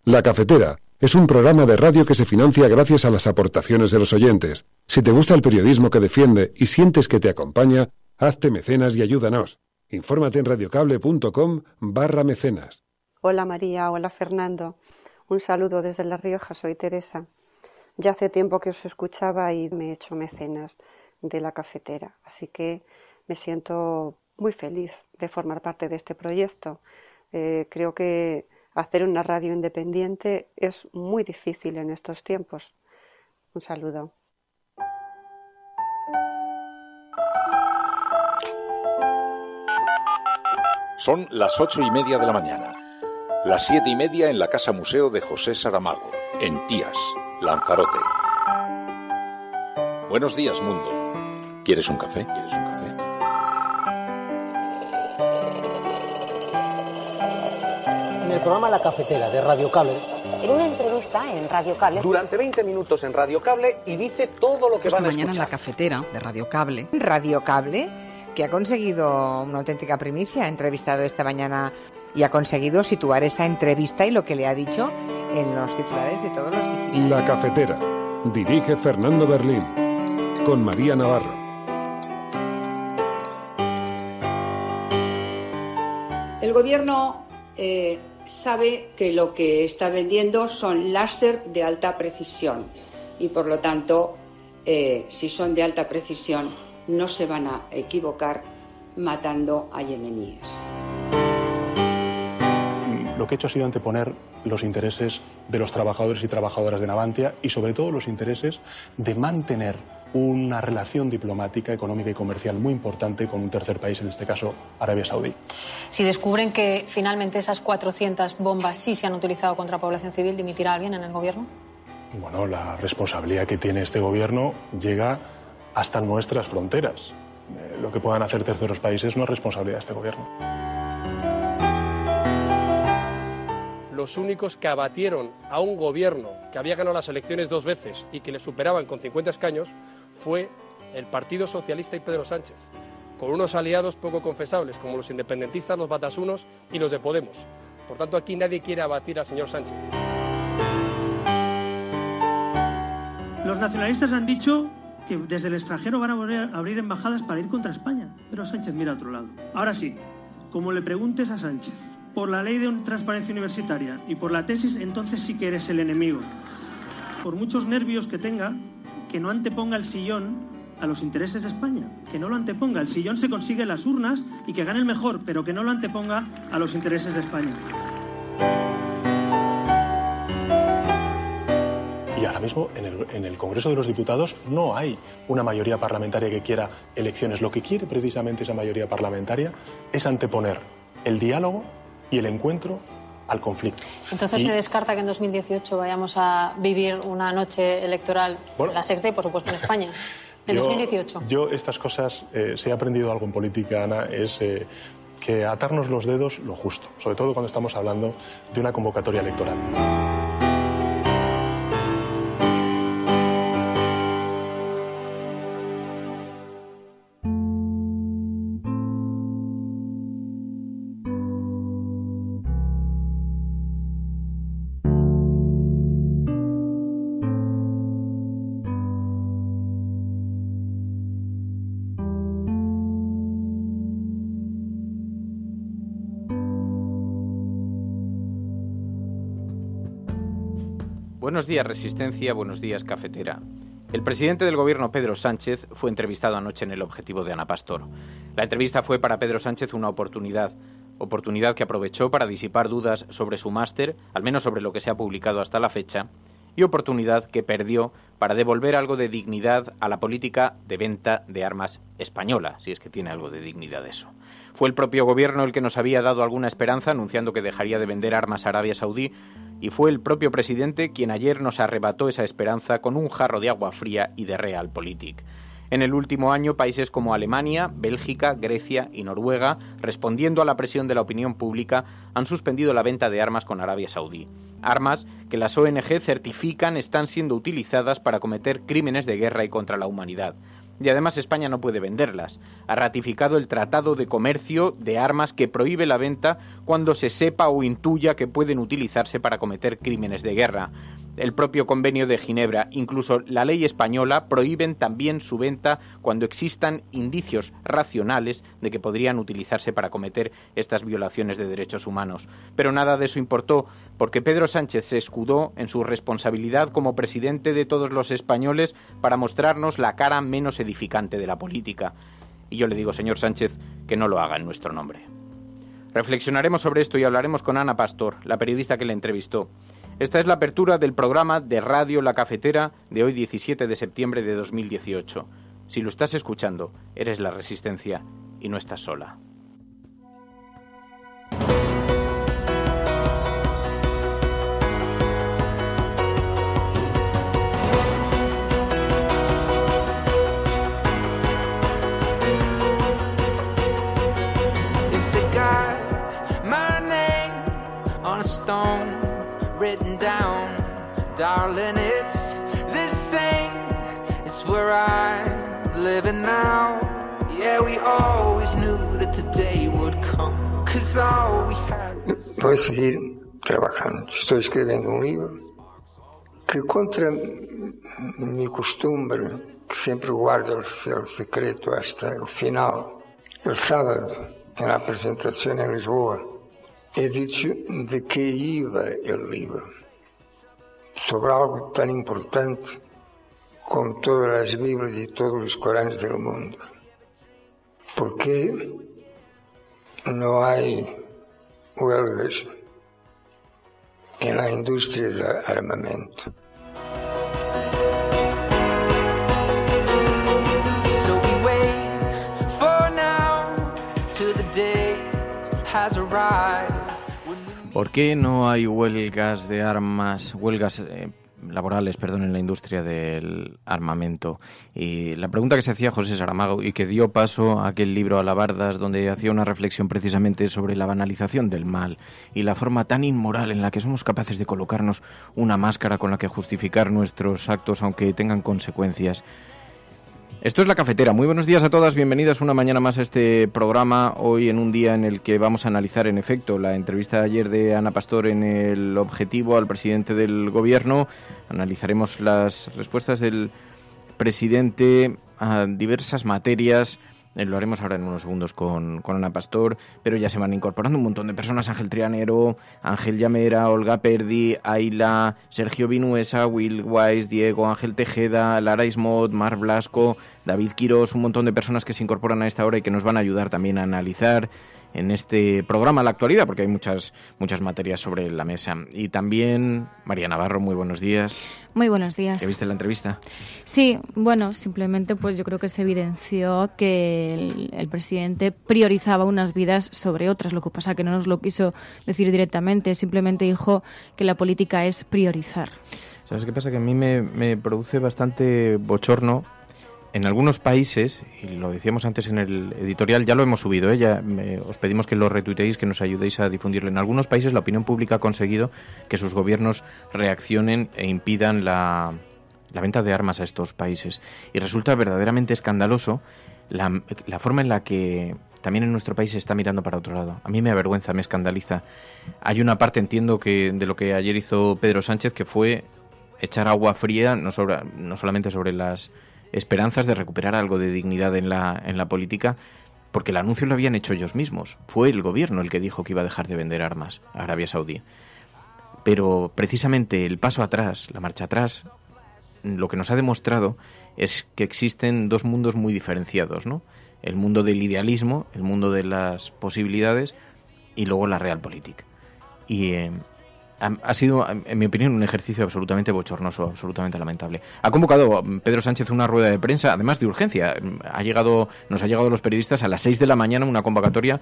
La Cafetera es un programa de radio que se financia gracias a las aportaciones de los oyentes. Si te gusta el periodismo que defiende y sientes que te acompaña, hazte mecenas y ayúdanos. Infórmate en radiocable.com/mecenas. Hola María, hola Fernando. Un saludo desde La Rioja, soy Teresa. Ya hace tiempo que os escuchaba y me he hecho mecenas de La Cafetera, así que me siento muy feliz de formar parte de este proyecto. Creo que hacer una radio independiente es muy difícil en estos tiempos. Un saludo. Son las 8:30 de la mañana. Las 7:30 en la Casa Museo de José Saramago, en Tías, Lanzarote. Buenos días, mundo. ¿Quieres un café? En el programa La Cafetera de Radio Cable. En una entrevista en Radio Cable. Durante 20 minutos en Radio Cable y dice todo lo que van a escuchar. Mañana en La Cafetera de Radio Cable. Radio Cable, que ha conseguido una auténtica primicia. Ha entrevistado esta mañana y ha conseguido situar esa entrevista y lo que le ha dicho en los titulares de todos los digitales. La Cafetera. Dirige Fernando Berlín. Con María Navarro. El gobierno sabe que lo que está vendiendo son láser de alta precisión y por lo tanto, si son de alta precisión, no se van a equivocar matando a yemeníes. Lo que he hecho ha sido anteponer los intereses de los trabajadores y trabajadoras de Navantia y sobre todo los intereses de mantener una relación diplomática, económica y comercial muy importante con un tercer país, en este caso Arabia Saudí. Si descubren que finalmente esas 400 bombas sí se han utilizado contra población civil, ¿dimitirá alguien en el gobierno? Bueno, la responsabilidad que tiene este gobierno llega hasta nuestras fronteras. Lo que puedan hacer terceros países no es responsabilidad de este gobierno. Los únicos que abatieron a un gobierno que había ganado las elecciones 2 veces y que le superaban con 50 escaños fue el Partido Socialista y Pedro Sánchez, con unos aliados poco confesables como los independentistas, los batasunos y los de Podemos. Por tanto, aquí nadie quiere abatir al señor Sánchez. Los nacionalistas han dicho que desde el extranjero van a volver a abrir embajadas para ir contra España, pero Sánchez mira a otro lado. Ahora sí, como le preguntes a Sánchez por la ley de transparencia universitaria y por la tesis, entonces sí que eres el enemigo. Por muchos nervios que tenga, que no anteponga el sillón a los intereses de España, que no lo anteponga. El sillón se consigue en las urnas y que gane el mejor, pero que no lo anteponga a los intereses de España. Y ahora mismo en el Congreso de los Diputados no hay una mayoría parlamentaria que quiera elecciones. Lo que quiere precisamente esa mayoría parlamentaria es anteponer el diálogo y el encuentro al conflicto. Entonces se descarta que en 2018 vayamos a vivir una noche electoral, la sexta y por supuesto en España. En 2018. Yo estas cosas, si he aprendido algo en política, Ana, es que atarnos los dedos lo justo, sobre todo cuando estamos hablando de una convocatoria electoral. Buenos días, Resistencia, buenos días, Cafetera. El presidente del gobierno, Pedro Sánchez, fue entrevistado anoche en El Objetivo de Ana Pastor. La entrevista fue para Pedro Sánchez una oportunidad que aprovechó para disipar dudas sobre su máster, al menos sobre lo que se ha publicado hasta la fecha, y oportunidad que perdió para devolver algo de dignidad a la política de venta de armas española, si es que tiene algo de dignidad eso. Fue el propio gobierno el que nos había dado alguna esperanza, anunciando que dejaría de vender armas a Arabia Saudí, y fue el propio presidente quien ayer nos arrebató esa esperanza con un jarro de agua fría y de Realpolitik. En el último año, países como Alemania, Bélgica, Grecia y Noruega, respondiendo a la presión de la opinión pública, han suspendido la venta de armas con Arabia Saudí. Armas que las ONG certifican están siendo utilizadas para cometer crímenes de guerra y contra la humanidad. y además España no puede venderlas. Ha ratificado el Tratado de Comercio de Armas que prohíbe la venta cuando se sepa o intuya que pueden utilizarse para cometer crímenes de guerra. El propio Convenio de Ginebra, incluso la ley española, prohíben también su venta cuando existan indicios racionales de que podrían utilizarse para cometer estas violaciones de derechos humanos. Pero nada de eso importó, porque Pedro Sánchez se escudó en su responsabilidad como presidente de todos los españoles para mostrarnos la cara menos edificante de la política. Y yo le digo, señor Sánchez, que no lo haga en nuestro nombre. Reflexionaremos sobre esto y hablaremos con Ana Pastor, la periodista que le entrevistó. Esta es la apertura del programa de Radio La Cafetera de hoy 17 de septiembre de 2018. Si lo estás escuchando, eres la Resistencia y no estás sola. Written down, darling, it's the same. It's where I'm living now. Yeah, we always knew that the day would come. 'Cause all we had was... Voy a seguir trabajando. Estoy escribiendo un libro que, contra mi costumbre, que siempre guardo el secreto hasta el final, el sábado, en la presentación en Lisboa, he dicho de qué iba el libro, sobre algo tan importante como todas las Biblias y todos los Coranes del mundo. ¿Por qué no hay huelgas en la industria del armamento? So we wait for now till the day has arrived. ¿Por qué no hay huelgas de armas, laborales, en la industria del armamento? Y la pregunta que se hacía José Saramago y que dio paso a aquel libro Alabardas, donde hacía una reflexión precisamente sobre la banalización del mal y la forma tan inmoral en la que somos capaces de colocarnos una máscara con la que justificar nuestros actos aunque tengan consecuencias. Esto es La Cafetera. Muy buenos días a todas, bienvenidas una mañana más a este programa, hoy en un día en el que vamos a analizar en efecto la entrevista de ayer de Ana Pastor en El Objetivo al presidente del Gobierno. Analizaremos las respuestas del presidente a diversas materias. Lo haremos ahora en unos segundos con Ana Pastor, pero ya se van incorporando un montón de personas: Ángel Trianero, Ángel Llamera, Olga Perdi, Ayla, Sergio Vinuesa, Will Wise, Diego Ángel Tejeda, Lara Ismot, Mar Blasco, David Quirós, un montón de personas que se incorporan a esta hora y que nos van a ayudar también a analizar en este programa la actualidad, porque hay muchas materias sobre la mesa. Y también María Navarro, muy buenos días. Muy buenos días. ¿Qué viste en la entrevista? Sí, simplemente pues yo creo que se evidenció que el presidente priorizaba unas vidas sobre otras. Lo que pasa que no nos lo quiso decir directamente, simplemente dijo que la política es priorizar. ¿Sabes qué pasa? Que a mí me produce bastante bochorno. En algunos países, y lo decíamos antes en el editorial, ya lo hemos subido, os pedimos que lo retuiteéis, que nos ayudéis a difundirlo. En algunos países la opinión pública ha conseguido que sus gobiernos reaccionen e impidan la venta de armas a estos países. Y resulta verdaderamente escandaloso la forma en la que también en nuestro país se está mirando para otro lado. A mí me avergüenza, me escandaliza. Hay una parte, entiendo, que de lo que ayer hizo Pedro Sánchez, que fue echar agua fría, no solamente sobre las esperanzas de recuperar algo de dignidad en la política, porque el anuncio lo habían hecho ellos mismos. Fue el gobierno el que dijo que iba a dejar de vender armas a Arabia Saudí. Pero precisamente el paso atrás, la marcha atrás, lo que nos ha demostrado es que existen dos mundos muy diferenciados, ¿no? El mundo del idealismo, el mundo de las posibilidades y luego la realpolitik. Y ha sido, en mi opinión, un ejercicio absolutamente bochornoso, absolutamente lamentable. Ha convocado Pedro Sánchez una rueda de prensa, además de urgencia. Nos ha llegado a los periodistas a las 6 de la mañana una convocatoria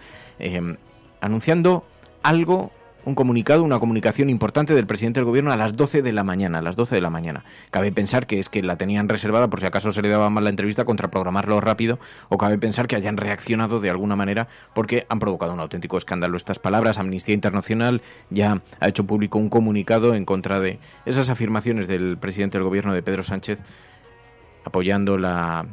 anunciando algo, un comunicado, una comunicación importante del presidente del Gobierno a las 12 de la mañana. Cabe pensar que es que la tenían reservada por si acaso se le daba mal la entrevista, contraprogramarlo rápido, o cabe pensar que hayan reaccionado de alguna manera porque han provocado un auténtico escándalo estas palabras. Amnistía Internacional ya ha hecho público un comunicado en contra de esas afirmaciones del presidente del Gobierno, de Pedro Sánchez, apoyando la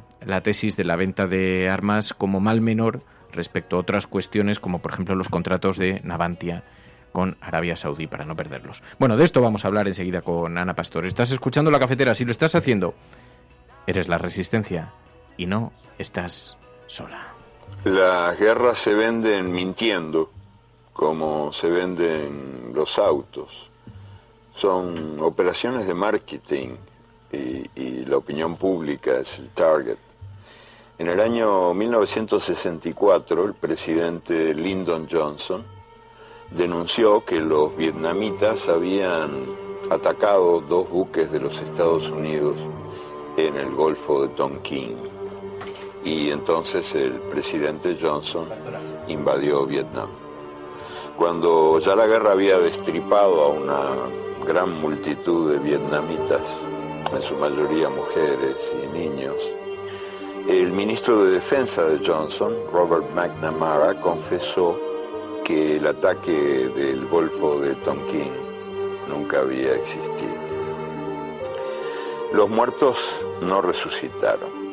tesis de la venta de armas como mal menor respecto a otras cuestiones, como por ejemplo los contratos de Navantia con Arabia Saudí, para no perderlos. Bueno, de esto vamos a hablar enseguida con Ana Pastor. Estás escuchando La Cafetera. Si lo estás haciendo, eres la Resistencia y no estás sola. Las guerras se venden mintiendo, como se venden los autos. Son operaciones de marketing y la opinión pública es el target. En el año 1964, el presidente Lyndon Johnson denunció que los vietnamitas habían atacado 2 buques de los Estados Unidos en el Golfo de Tonkin. Y entonces el presidente Johnson invadió Vietnam. Cuando ya la guerra había destripado a una gran multitud de vietnamitas, en su mayoría mujeres y niños, el ministro de Defensa de Johnson, Robert McNamara, confesó que el ataque del Golfo de Tonkin nunca había existido. Los muertos no resucitaron.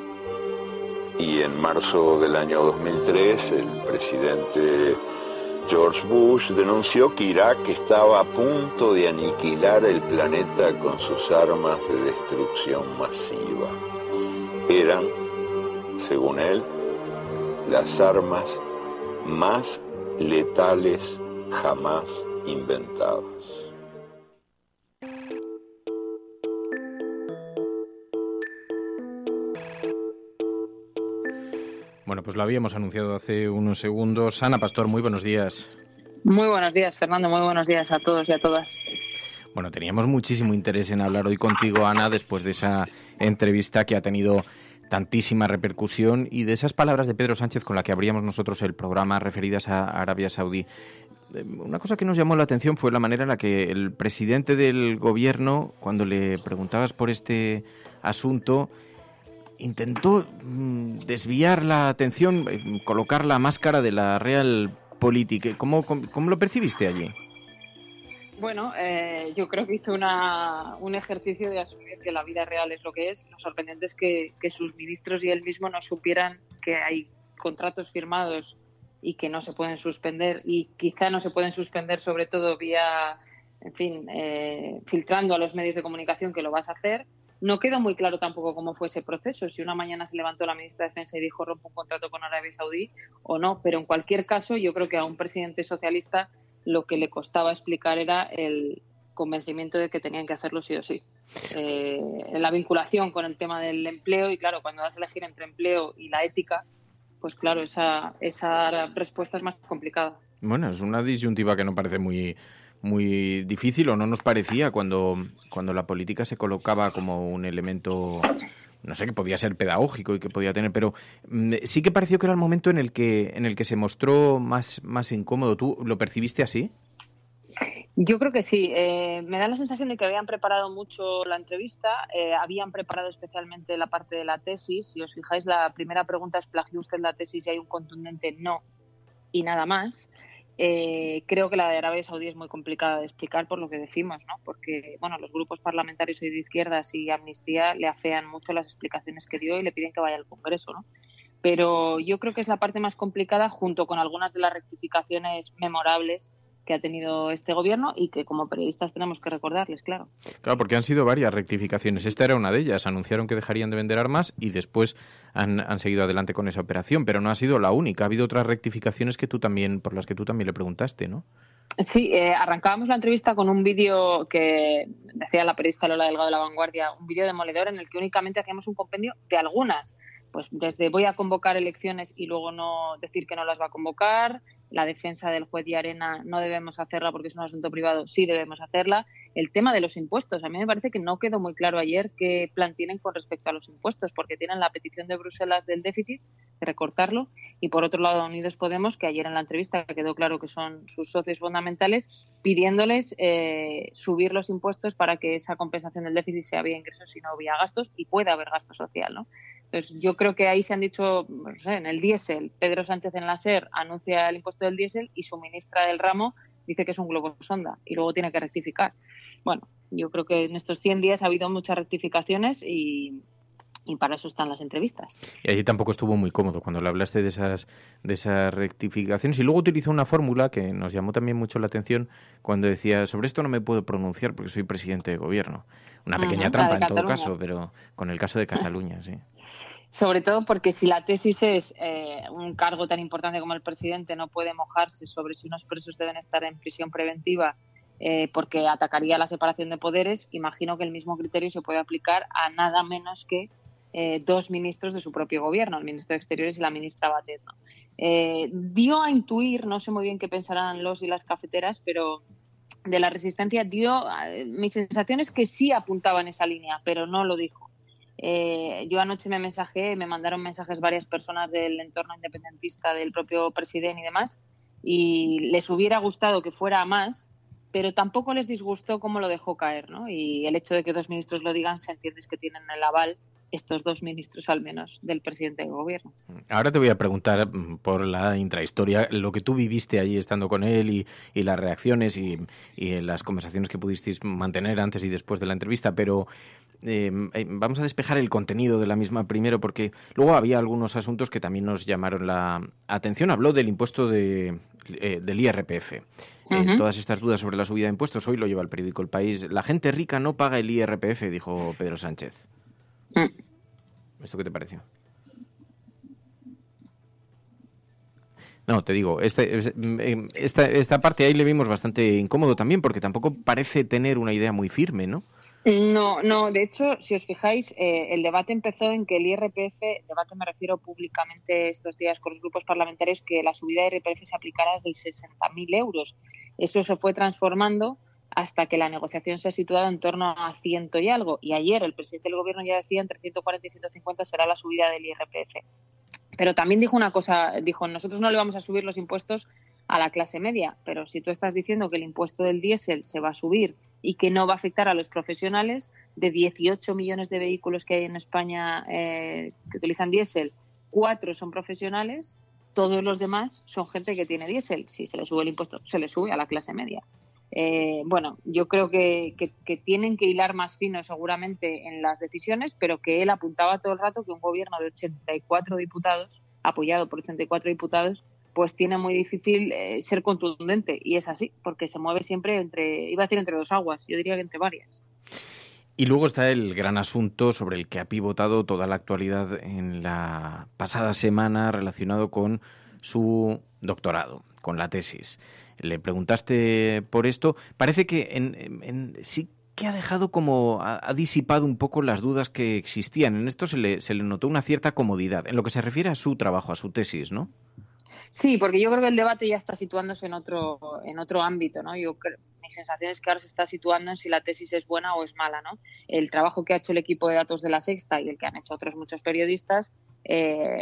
Y en marzo del año 2003, el presidente George Bush denunció que Irak estaba a punto de aniquilar el planeta con sus armas de destrucción masiva. Eran, según él, las armas más letales jamás inventadas. Bueno, pues lo habíamos anunciado hace unos segundos. Ana Pastor, muy buenos días. Muy buenos días, Fernando. Muy buenos días a todos y a todas. Bueno, teníamos muchísimo interés en hablar hoy contigo, Ana, después de esa entrevista que ha tenido tantísima repercusión y de esas palabras de Pedro Sánchez con la que abríamos nosotros el programa referidas a Arabia Saudí. Una cosa que nos llamó la atención fue la manera en la que el presidente del gobierno, cuando le preguntabas por este asunto, intentó desviar la atención, colocar la máscara de la Realpolitik. ¿Cómo lo percibiste allí? Bueno, yo creo que hizo un ejercicio de asumir que la vida real es lo que es. Lo sorprendente es que sus ministros y él mismo no supieran que hay contratos firmados y que no se pueden suspender, y quizá no se pueden suspender sobre todo vía, en fin, filtrando a los medios de comunicación que lo vas a hacer. No quedó muy claro tampoco cómo fue ese proceso, si una mañana se levantó la ministra de Defensa y dijo rompo un contrato con Arabia Saudí o no, pero en cualquier caso yo creo que a un presidente socialista lo que le costaba explicar era el convencimiento de que tenían que hacerlo sí o sí. La vinculación con el tema del empleo, y claro, cuando vas a elegir entre empleo y la ética, pues claro, esa respuesta es más complicada. Bueno, es una disyuntiva que no parece muy difícil, o no nos parecía cuando la política se colocaba como un elemento, no sé, que podía ser pedagógico y que podía tener, pero sí que pareció que era el momento en el que se mostró más incómodo. ¿Tú lo percibiste así? Yo creo que sí. Me da la sensación de que habían preparado mucho la entrevista, habían preparado especialmente la parte de la tesis. Si os fijáis, la primera pregunta es ¿plagió usted la tesis? Y hay un contundente no y nada más. Creo que la de Arabia Saudí es muy complicada de explicar por lo que decimos, ¿no? Porque bueno, los grupos parlamentarios hoy de izquierdas y Amnistía le afean mucho las explicaciones que dio y le piden que vaya al Congreso, ¿no? Pero yo creo que es la parte más complicada, junto con algunas de las rectificaciones memorables que ha tenido este gobierno y que como periodistas tenemos que recordarles, claro. Claro, porque han sido varias rectificaciones. Esta era una de ellas. Anunciaron que dejarían de vender armas y después han seguido adelante con esa operación, pero no ha sido la única. Ha habido otras rectificaciones por las que tú también le preguntaste, ¿no? Sí, arrancábamos la entrevista con un vídeo que decía la periodista Lola Delgado de La Vanguardia, un vídeo demoledor en el que únicamente hacíamos un compendio de algunas. Pues desde voy a convocar elecciones y luego no decir que no las va a convocar, la defensa del juez Llarena no debemos hacerla porque es un asunto privado, sí debemos hacerla. El tema de los impuestos, a mí me parece que no quedó muy claro ayer qué plan tienen con respecto a los impuestos, porque tienen la petición de Bruselas del déficit, de recortarlo, y por otro lado Unidos Podemos, que ayer en la entrevista quedó claro que son sus socios fundamentales, pidiéndoles subir los impuestos para que esa compensación del déficit sea vía ingresos y no vía gastos, y pueda haber gasto social, ¿no? Entonces, yo creo que ahí se han dicho, no sé, en el diésel, Pedro Sánchez en la SER anuncia el impuesto del diésel y su ministra del ramo dice que es un globo sonda y luego tiene que rectificar. Bueno, yo creo que en estos 100 días ha habido muchas rectificaciones y Y para eso están las entrevistas. Y allí tampoco estuvo muy cómodo cuando le hablaste de esas rectificaciones. Y luego utilizó una fórmula que nos llamó también mucho la atención cuando decía, sobre esto no me puedo pronunciar porque soy presidente de gobierno. Una pequeña trampa en todo caso, pero con el caso de Cataluña, sí. Sobre todo porque si la tesis es un cargo tan importante como el presidente no puede mojarse sobre si unos presos deben estar en prisión preventiva porque atacaría la separación de poderes, imagino que el mismo criterio se puede aplicar a nada menos que dos ministros de su propio gobierno, el ministro de Exteriores y la ministra Batet, ¿no? Dio a intuir, no sé muy bien qué pensarán los y las cafeteras, pero de la Resistencia mi sensación es que sí apuntaba en esa línea, pero no lo dijo. Yo anoche me mandaron mensajes varias personas del entorno independentista, del propio presidente y demás, y les hubiera gustado que fuera a más, pero tampoco les disgustó cómo lo dejó caer, ¿no? Y el hecho de que dos ministros lo digan, se entiende que tienen el aval, estos dos ministros al menos, del presidente del gobierno. Ahora te voy a preguntar por la intrahistoria, lo que tú viviste allí estando con él y las reacciones y las conversaciones que pudisteis mantener antes y después de la entrevista, pero vamos a despejar el contenido de la misma primero, porque luego había algunos asuntos que también nos llamaron la atención. Habló del impuesto del IRPF. Todas estas dudas sobre la subida de impuestos, hoy lo lleva el periódico El País. La gente rica no paga el IRPF, dijo Pedro Sánchez. ¿Esto qué te pareció? No, te digo, esta parte ahí le vimos bastante incómodo también, porque tampoco parece tener una idea muy firme, ¿no? No, de hecho, si os fijáis, el debate empezó en que el IRPF, debate me refiero públicamente estos días con los grupos parlamentarios, que la subida de IRPF se aplicara desde 60.000 euros. Eso se fue transformando hasta que la negociación se ha situado en torno a 100 y algo. Y ayer el presidente del gobierno ya decía entre 140 y 150 será la subida del IRPF. Pero también dijo una cosa, dijo, nosotros no le vamos a subir los impuestos a la clase media, pero si tú estás diciendo que el impuesto del diésel se va a subir y que no va a afectar a los profesionales, de 18 millones de vehículos que hay en España que utilizan diésel, 4 son profesionales, todos los demás son gente que tiene diésel. Si se le sube el impuesto, se le sube a la clase media. Bueno, yo creo que tienen que hilar más fino seguramente en las decisiones, pero que él apuntaba todo el rato que un gobierno de 84 diputados, apoyado por 84 diputados, pues tiene muy difícil ser contundente, y es así, porque se mueve siempre entre dos aguas, yo diría que entre varias. Y luego está el gran asunto sobre el que ha pivotado toda la actualidad en la pasada semana relacionado con su doctorado, con la tesis. Le preguntaste por esto. Parece que sí que ha dejado ha disipado un poco las dudas que existían. En esto se le notó una cierta comodidad en lo que se refiere a su trabajo, a su tesis, ¿no? Sí, porque yo creo que el debate ya está situándose en otro ámbito, ¿no? Mi sensación es que ahora se está situando en si la tesis es buena o es mala, ¿no? El trabajo que ha hecho el equipo de datos de La Sexta y el que han hecho otros muchos periodistas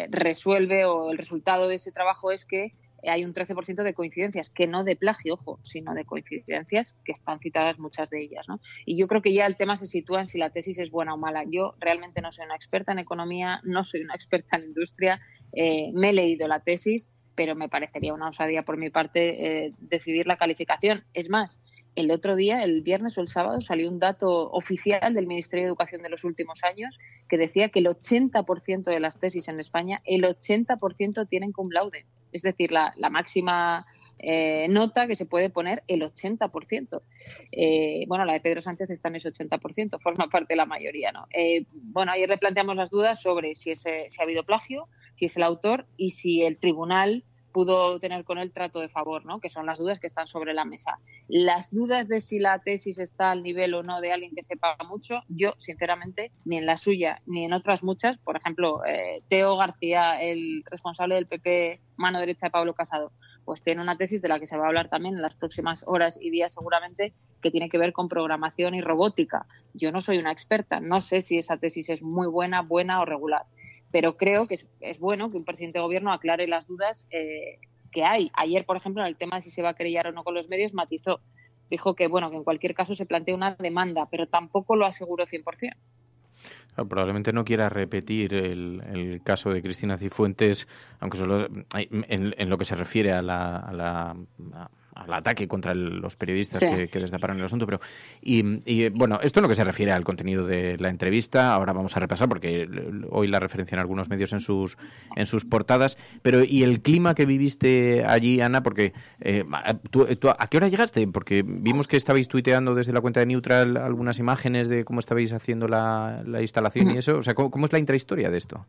resuelve, o el resultado de ese trabajo es que hay un 13% de coincidencias, que no de plagio, ojo, sino de coincidencias que están citadas muchas de ellas, ¿no? Y yo creo que ya el tema se sitúa en si la tesis es buena o mala. Yo realmente no soy una experta en economía, no soy una experta en industria, me he leído la tesis, pero me parecería una osadía por mi parte decidir la calificación. Es más, el otro día, el viernes o el sábado, salió un dato oficial del Ministerio de Educación de los últimos años que decía que el 80% de las tesis en España, el 80% tienen cum laude. Es decir, la máxima nota que se puede poner, el 80%. Bueno, la de Pedro Sánchez está en ese 80%, forma parte de la mayoría, ¿no? Bueno, ayer le planteamos las dudas sobre si ha habido plagio, si es el autor y si el tribunal pudo tener con él trato de favor, ¿no? Que son las dudas que están sobre la mesa. Las dudas de si la tesis está al nivel o no de alguien que sepa mucho, yo, sinceramente, ni en la suya ni en otras muchas, por ejemplo, Teo García, el responsable del PP, mano derecha de Pablo Casado, pues tiene una tesis de la que se va a hablar también en las próximas horas y días seguramente, que tiene que ver con programación y robótica. Yo no soy una experta, no sé si esa tesis es muy buena o regular, pero creo que es bueno que un presidente de gobierno aclare las dudas que hay. Ayer, por ejemplo, en el tema de si se va a querellar o no con los medios, matizó. Dijo que, bueno, que en cualquier caso se plantea una demanda, pero tampoco lo aseguró 100%. Probablemente no quiera repetir el caso de Cristina Cifuentes, aunque solo en lo que se refiere a al ataque contra los periodistas Sí. que destaparon el asunto. Pero y bueno, esto en lo que se refiere al contenido de la entrevista. Ahora vamos a repasar, porque hoy la referencian algunos medios en sus portadas. Pero ¿y el clima que viviste allí, Ana? Porque ¿tú ¿a qué hora llegaste? Porque vimos que estabais tuiteando desde la cuenta de Neutral algunas imágenes de cómo estabais haciendo la instalación y eso. O sea, ¿cómo es la intrahistoria de esto?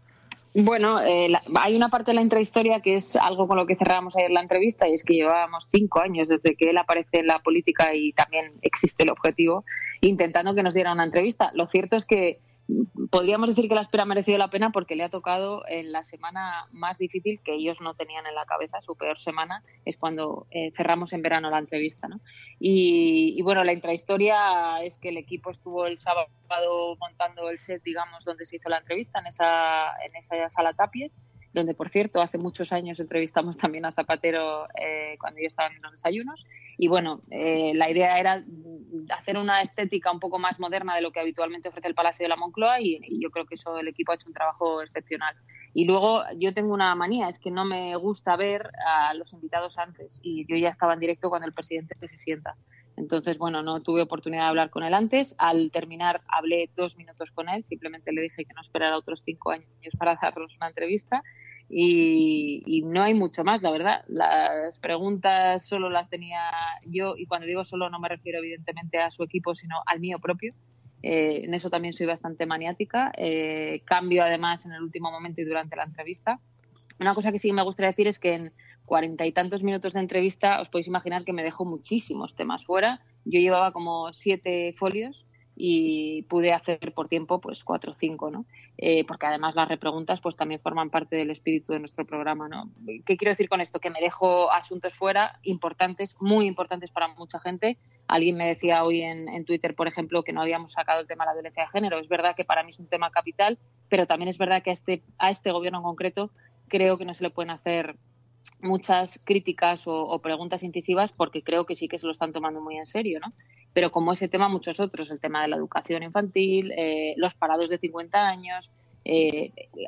Bueno, hay una parte de la intrahistoria que es algo con lo que cerrábamos ayer la entrevista, y es que llevábamos 5 años desde que él aparece en la política, y también existe el objetivo, intentando que nos diera una entrevista. Lo cierto es que podríamos decir que la espera ha merecido la pena, porque le ha tocado en la semana más difícil que ellos no tenían en la cabeza. Su peor semana es cuando cerramos en verano la entrevista, ¿no? Y bueno, la intrahistoria es que el equipo estuvo el sábado montando el set, digamos, donde se hizo la entrevista, en esa sala Tapies, donde, por cierto, hace muchos años entrevistamos también a Zapatero cuando ya estaban en los desayunos. Y bueno, la idea era hacer una estética un poco más moderna de lo que habitualmente ofrece el Palacio de la Moncloa, y yo creo que eso el equipo ha hecho un trabajo excepcional. Y luego yo tengo una manía, es que no me gusta ver a los invitados antes, y yo ya estaba en directo cuando el presidente se sienta. Entonces, bueno, no tuve oportunidad de hablar con él antes. Al terminar hablé 2 minutos con él, simplemente le dije que no esperara otros 5 años para darnos una entrevista. Y no hay mucho más, la verdad. Las preguntas solo las tenía yo, y cuando digo solo no me refiero evidentemente a su equipo, sino al mío propio. En eso también soy bastante maniática. Cambio además en el último momento y durante la entrevista. Una cosa que sí me gustaría decir es que en 40 y tantos minutos de entrevista os podéis imaginar que me dejó muchísimos temas fuera. Yo llevaba como 7 folios y pude hacer por tiempo pues 4 o 5, ¿no? Porque además las repreguntas pues también forman parte del espíritu de nuestro programa, ¿no? ¿Qué quiero decir con esto? Que me dejo asuntos fuera importantes, muy importantes para mucha gente. Alguien me decía hoy en Twitter, por ejemplo, que no habíamos sacado el tema de la violencia de género. Es verdad que para mí es un tema capital, pero también es verdad que a este gobierno en concreto creo que no se le pueden hacer muchas críticas o preguntas incisivas, porque creo que sí que se lo están tomando muy en serio, ¿no? Pero como ese tema, muchos otros, el tema de la educación infantil, los parados de 50 años,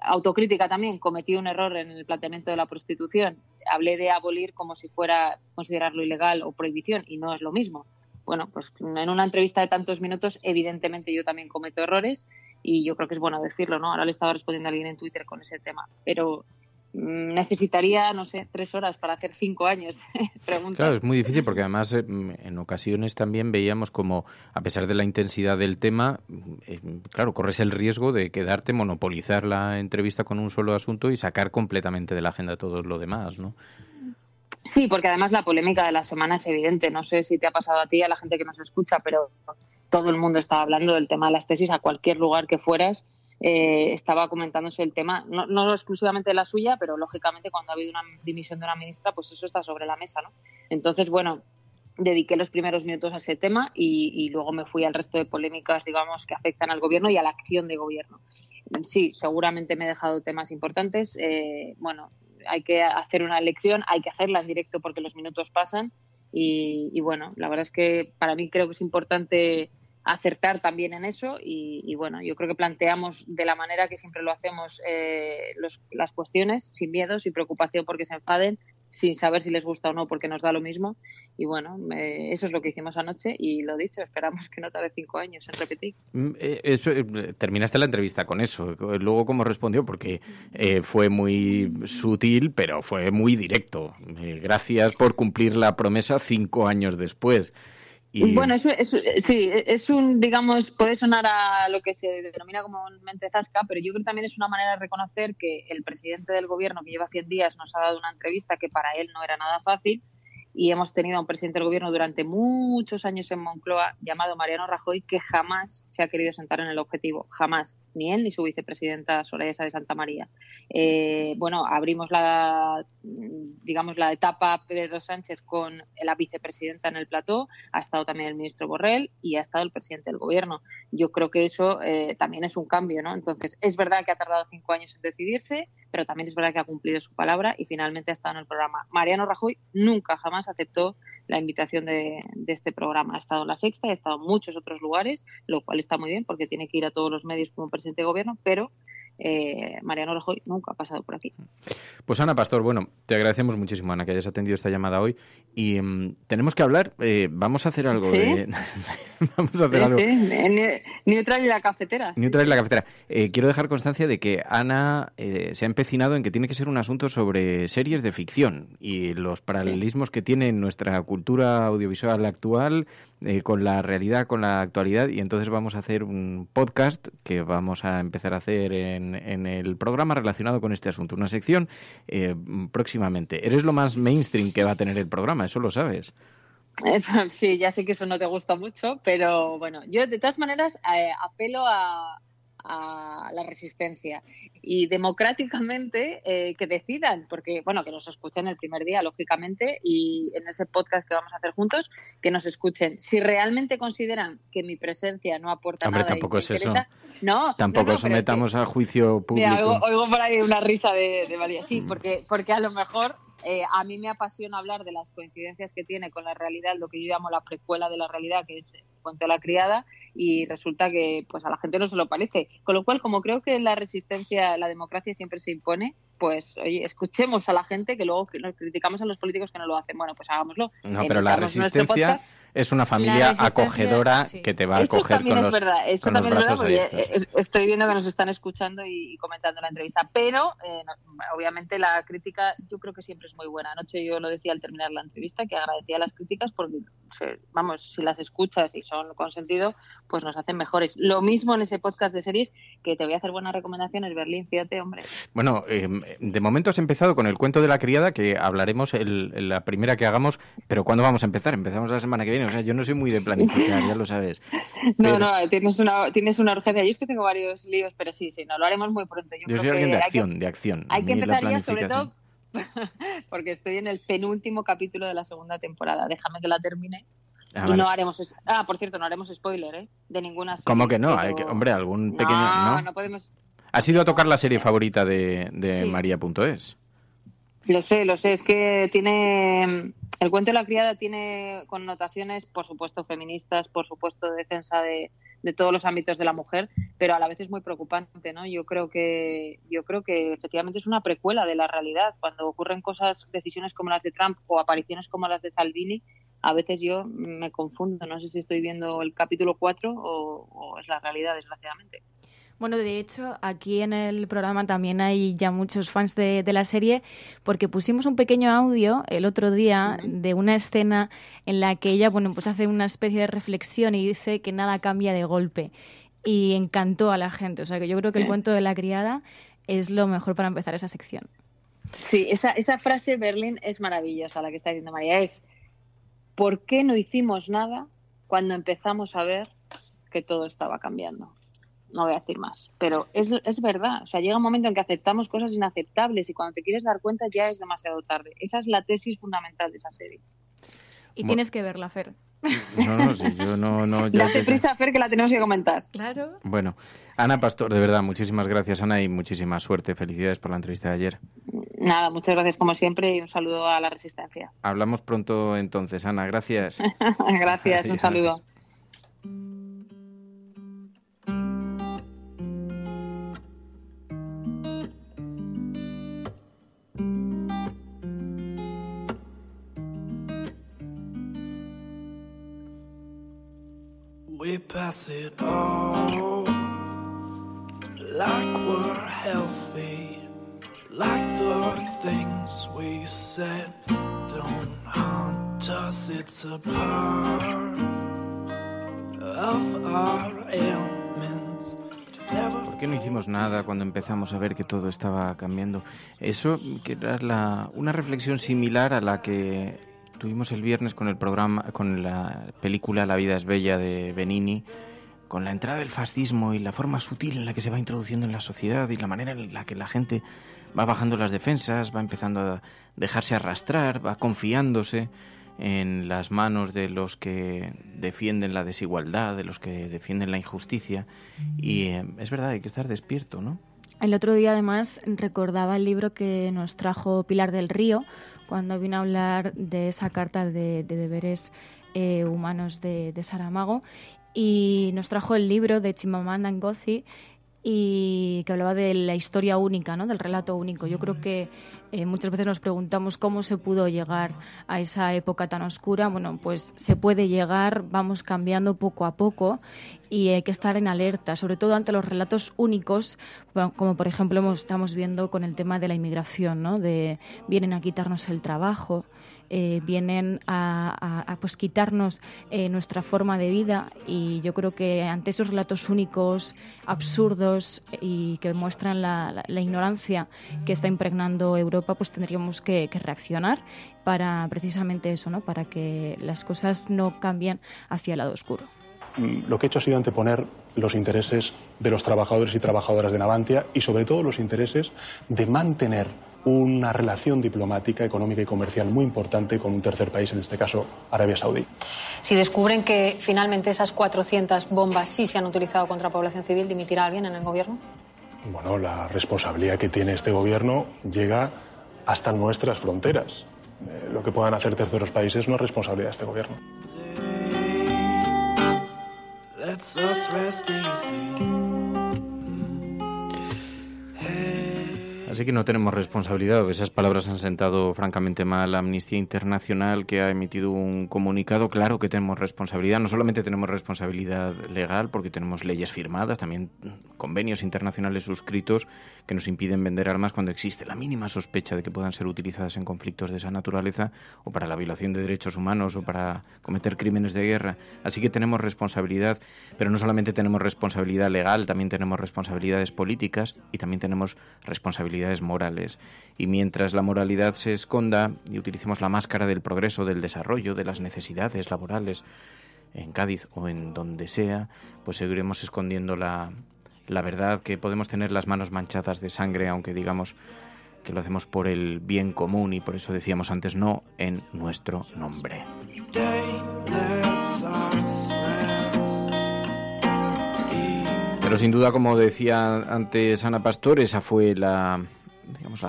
autocrítica también, cometí un error en el planteamiento de la prostitución, hablé de abolir como si fuera considerarlo ilegal o prohibición, y no es lo mismo. Bueno, pues en una entrevista de tantos minutos, evidentemente yo también cometo errores, y yo creo que es bueno decirlo, ¿no? Ahora le estaba respondiendo a alguien en Twitter con ese tema, pero necesitaría, no sé, 3 horas para hacer 5 años de preguntas. Claro, es muy difícil, porque además en ocasiones también veíamos como, a pesar de la intensidad del tema, claro, corres el riesgo de quedarte, monopolizar la entrevista con un solo asunto y sacar completamente de la agenda todo lo demás, ¿no? Sí, porque además la polémica de la semana es evidente. No sé si te ha pasado a ti, a la gente que nos escucha, pero todo el mundo estaba hablando del tema de las tesis, a cualquier lugar que fueras. Estaba comentándose el tema, no exclusivamente la suya, pero lógicamente cuando ha habido una dimisión de una ministra, pues eso está sobre la mesa, ¿no? Entonces, bueno, dediqué los primeros minutos a ese tema y luego me fui al resto de polémicas, digamos, que afectan al gobierno y a la acción de gobierno. Sí, seguramente me he dejado temas importantes. Bueno, hay que hacer una elección, hay que hacerla en directo porque los minutos pasan y bueno, la verdad es que para mí creo que es importante acertar también en eso y bueno, yo creo que planteamos de la manera que siempre lo hacemos las cuestiones sin miedo, sin preocupación porque se enfaden, sin saber si les gusta o no porque nos da lo mismo y bueno, eso es lo que hicimos anoche y lo dicho, esperamos que no tarde 5 años en repetir. Terminaste la entrevista con eso, luego cómo respondió, porque fue muy sutil pero fue muy directo, gracias por cumplir la promesa 5 años después. Bueno, sí, es un, digamos, puede sonar a lo que se denomina comúnmente zasca, pero yo creo que también es una manera de reconocer que el presidente del gobierno, que lleva 100 días, nos ha dado una entrevista que para él no era nada fácil, y hemos tenido a un presidente del gobierno durante muchos años en Moncloa llamado Mariano Rajoy, que jamás se ha querido sentar en el objetivo, jamás, ni él ni su vicepresidenta Soraya Sáenz de Santamaría. Bueno, abrimos la etapa Pedro Sánchez con la vicepresidenta en el plató, ha estado también el ministro Borrell y ha estado el presidente del gobierno. Yo creo que eso también es un cambio, ¿no? Entonces, es verdad que ha tardado 5 años en decidirse, pero también es verdad que ha cumplido su palabra y finalmente ha estado en el programa. Mariano Rajoy nunca jamás aceptó la invitación de este programa. Ha estado en La Sexta, ha estado en muchos otros lugares, lo cual está muy bien porque tiene que ir a todos los medios como presidente de gobierno, pero Mariano Rajoy nunca ha pasado por aquí. Pues Ana Pastor, bueno, te agradecemos muchísimo, Ana, que hayas atendido esta llamada hoy y tenemos que hablar, vamos a hacer algo. ¿Sí? Vamos a hacer algo. Sí, Neutral y la cafetera. Neutral y la cafetera. Quiero dejar constancia de que Ana se ha empecinado en que tiene que ser un asunto sobre series de ficción y los paralelismos que tiene nuestra cultura audiovisual actual con la realidad, con la actualidad, y entonces vamos a hacer un podcast que vamos a empezar a hacer en el programa relacionado con este asunto, una sección próximamente. Eres lo más mainstream que va a tener el programa, eso lo sabes. Sí, ya sé que eso no te gusta mucho, pero bueno, yo de todas maneras apelo a la resistencia y democráticamente que decidan, porque bueno, que nos escuchen el primer día, lógicamente, y en ese podcast que vamos a hacer juntos, que nos escuchen. Si realmente consideran que mi presencia no aporta nada, tampoco es eso. No, tampoco sometamos a juicio público. Mira, oigo por ahí una risa de María. Sí, porque a lo mejor a mí me apasiona hablar de las coincidencias que tiene con la realidad, lo que yo llamo la precuela de la realidad, que es Cuento de la criada, y resulta que pues a la gente no se lo parece. Con lo cual, como creo que la resistencia, la democracia siempre se impone, pues oye, escuchemos a la gente, que luego nos criticamos a los políticos que no lo hacen. Bueno, pues hagámoslo. No, pero la resistencia es una familia acogedora, sí, que te va a acoger con los brazos abiertos. Eso también es verdad, porque estoy viendo que nos están escuchando y comentando la entrevista. Pero, obviamente, la crítica yo creo que siempre es muy buena. Anoche yo lo decía al terminar la entrevista, que agradecía las críticas porque, vamos, si las escuchas y son con sentido, pues nos hacen mejores. Lo mismo en ese podcast de series, que te voy a hacer buenas recomendaciones, Berlín, fíjate, hombre. Bueno, de momento has empezado con el Cuento de la criada, que hablaremos la primera que hagamos, pero ¿cuándo vamos a empezar? Empezamos la semana que viene. O sea, yo no soy muy de planificar, ya lo sabes. No, tienes una urgencia. Yo es que tengo varios líos, pero sí, no, lo haremos muy pronto. Yo soy alguien de acción. Hay que empezar ya, sobre todo, porque estoy en el penúltimo capítulo de la segunda temporada. Déjame que la termine. Vale. No haremos... por cierto, no haremos spoiler, de ninguna serie. ¿Cómo que no? Pero... Hombre, algún pequeño... No podemos... ¿Has ido a tocar la serie favorita de sí. María.es? Lo sé, es que tiene... El Cuento de la criada tiene connotaciones, por supuesto, feministas, por supuesto, de defensa de todos los ámbitos de la mujer, pero a la vez es muy preocupante, ¿no? Yo creo que efectivamente es una precuela de la realidad. Cuando ocurren decisiones como las de Trump o apariciones como las de Salvini, a veces yo me confundo. No sé si estoy viendo el capítulo 4 o es la realidad, desgraciadamente. Bueno, de hecho, aquí en el programa también hay ya muchos fans de la serie, porque pusimos un pequeño audio el otro día de una escena en la que ella, pues hace una especie de reflexión y dice que nada cambia de golpe. Y encantó a la gente. O sea, que yo creo que el Cuento de la criada es lo mejor para empezar esa sección. Sí, esa frase, Berlín, es maravillosa, la que está diciendo María. Es, ¿por qué no hicimos nada cuando empezamos a ver que todo estaba cambiando? No voy a decir más, pero es verdad. O sea, llega un momento en que aceptamos cosas inaceptables y cuando te quieres dar cuenta ya es demasiado tarde. Esa es la tesis fundamental de esa serie. Y tienes que verla, Fer. No, sí, yo no... Date prisa, Fer, que la tenemos que comentar. Claro. Bueno, Ana Pastor, de verdad, muchísimas gracias, Ana, y muchísima suerte. Felicidades por la entrevista de ayer. Nada, muchas gracias como siempre y un saludo a la Resistencia. Hablamos pronto entonces, Ana, gracias. Gracias, adiós. Un saludo. We pass it all like we're healthy, like the things we said don't haunt us. It's a part of our ailments. ¿Por qué no hicimos nada cuando empezamos a ver que todo estaba cambiando? Eso que era una reflexión similar a la que tuvimos el viernes con el programa, con la película La vida es bella de Benigni, con la entrada del fascismo y la forma sutil en la que se va introduciendo en la sociedad y la manera en la que la gente va bajando las defensas, va empezando a dejarse arrastrar, va confiándose en las manos de los que defienden la desigualdad, de los que defienden la injusticia. Y es verdad, hay que estar despierto, ¿no? El otro día, además, recordaba el libro que nos trajo Pilar del Río cuando vino a hablar de esa carta de deberes humanos de Saramago, y nos trajo el libro de Chimamanda Ngozi, y que hablaba de la historia única, ¿no? Del relato único. Yo creo que muchas veces nos preguntamos cómo se pudo llegar a esa época tan oscura. Bueno, pues se puede llegar, vamos cambiando poco a poco y hay que estar en alerta, sobre todo ante los relatos únicos, como por ejemplo estamos viendo con el tema de la inmigración, ¿no? Vienen a quitarnos el trabajo, vienen a pues quitarnos nuestra forma de vida, y yo creo que ante esos relatos únicos, absurdos y que muestran la ignorancia que está impregnando Europa, pues tendríamos que reaccionar para precisamente eso, ¿no? Para que las cosas no cambien hacia el lado oscuro. Lo que he hecho ha sido anteponer los intereses de los trabajadores y trabajadoras de Navantia y sobre todo los intereses de mantener una relación diplomática, económica y comercial muy importante con un tercer país, en este caso Arabia Saudí. Si descubren que finalmente esas 400 bombas sí se han utilizado contra población civil, ¿dimitirá alguien en el gobierno? Bueno, la responsabilidad que tiene este gobierno llega hasta nuestras fronteras. Lo que puedan hacer terceros países no es responsabilidad de este gobierno. Así que no tenemos responsabilidad. Esas palabras han sentado francamente mal a Amnistía Internacional, que ha emitido un comunicado. Claro que tenemos responsabilidad. No solamente tenemos responsabilidad legal, porque tenemos leyes firmadas, también convenios internacionales suscritos que nos impiden vender armas cuando existe la mínima sospecha de que puedan ser utilizadas en conflictos de esa naturaleza, o para la violación de derechos humanos, o para cometer crímenes de guerra. Así que tenemos responsabilidad, pero no solamente tenemos responsabilidad legal, también tenemos responsabilidades políticas y también tenemos responsabilidades morales. Y mientras la moralidad se esconda y utilicemos la máscara del progreso, del desarrollo, de las necesidades laborales en Cádiz o en donde sea, pues seguiremos escondiendo la verdad, que podemos tener las manos manchadas de sangre, aunque digamos que lo hacemos por el bien común, y por eso decíamos antes, no en nuestro nombre. Pero sin duda, como decía antes Ana Pastor, esa fue la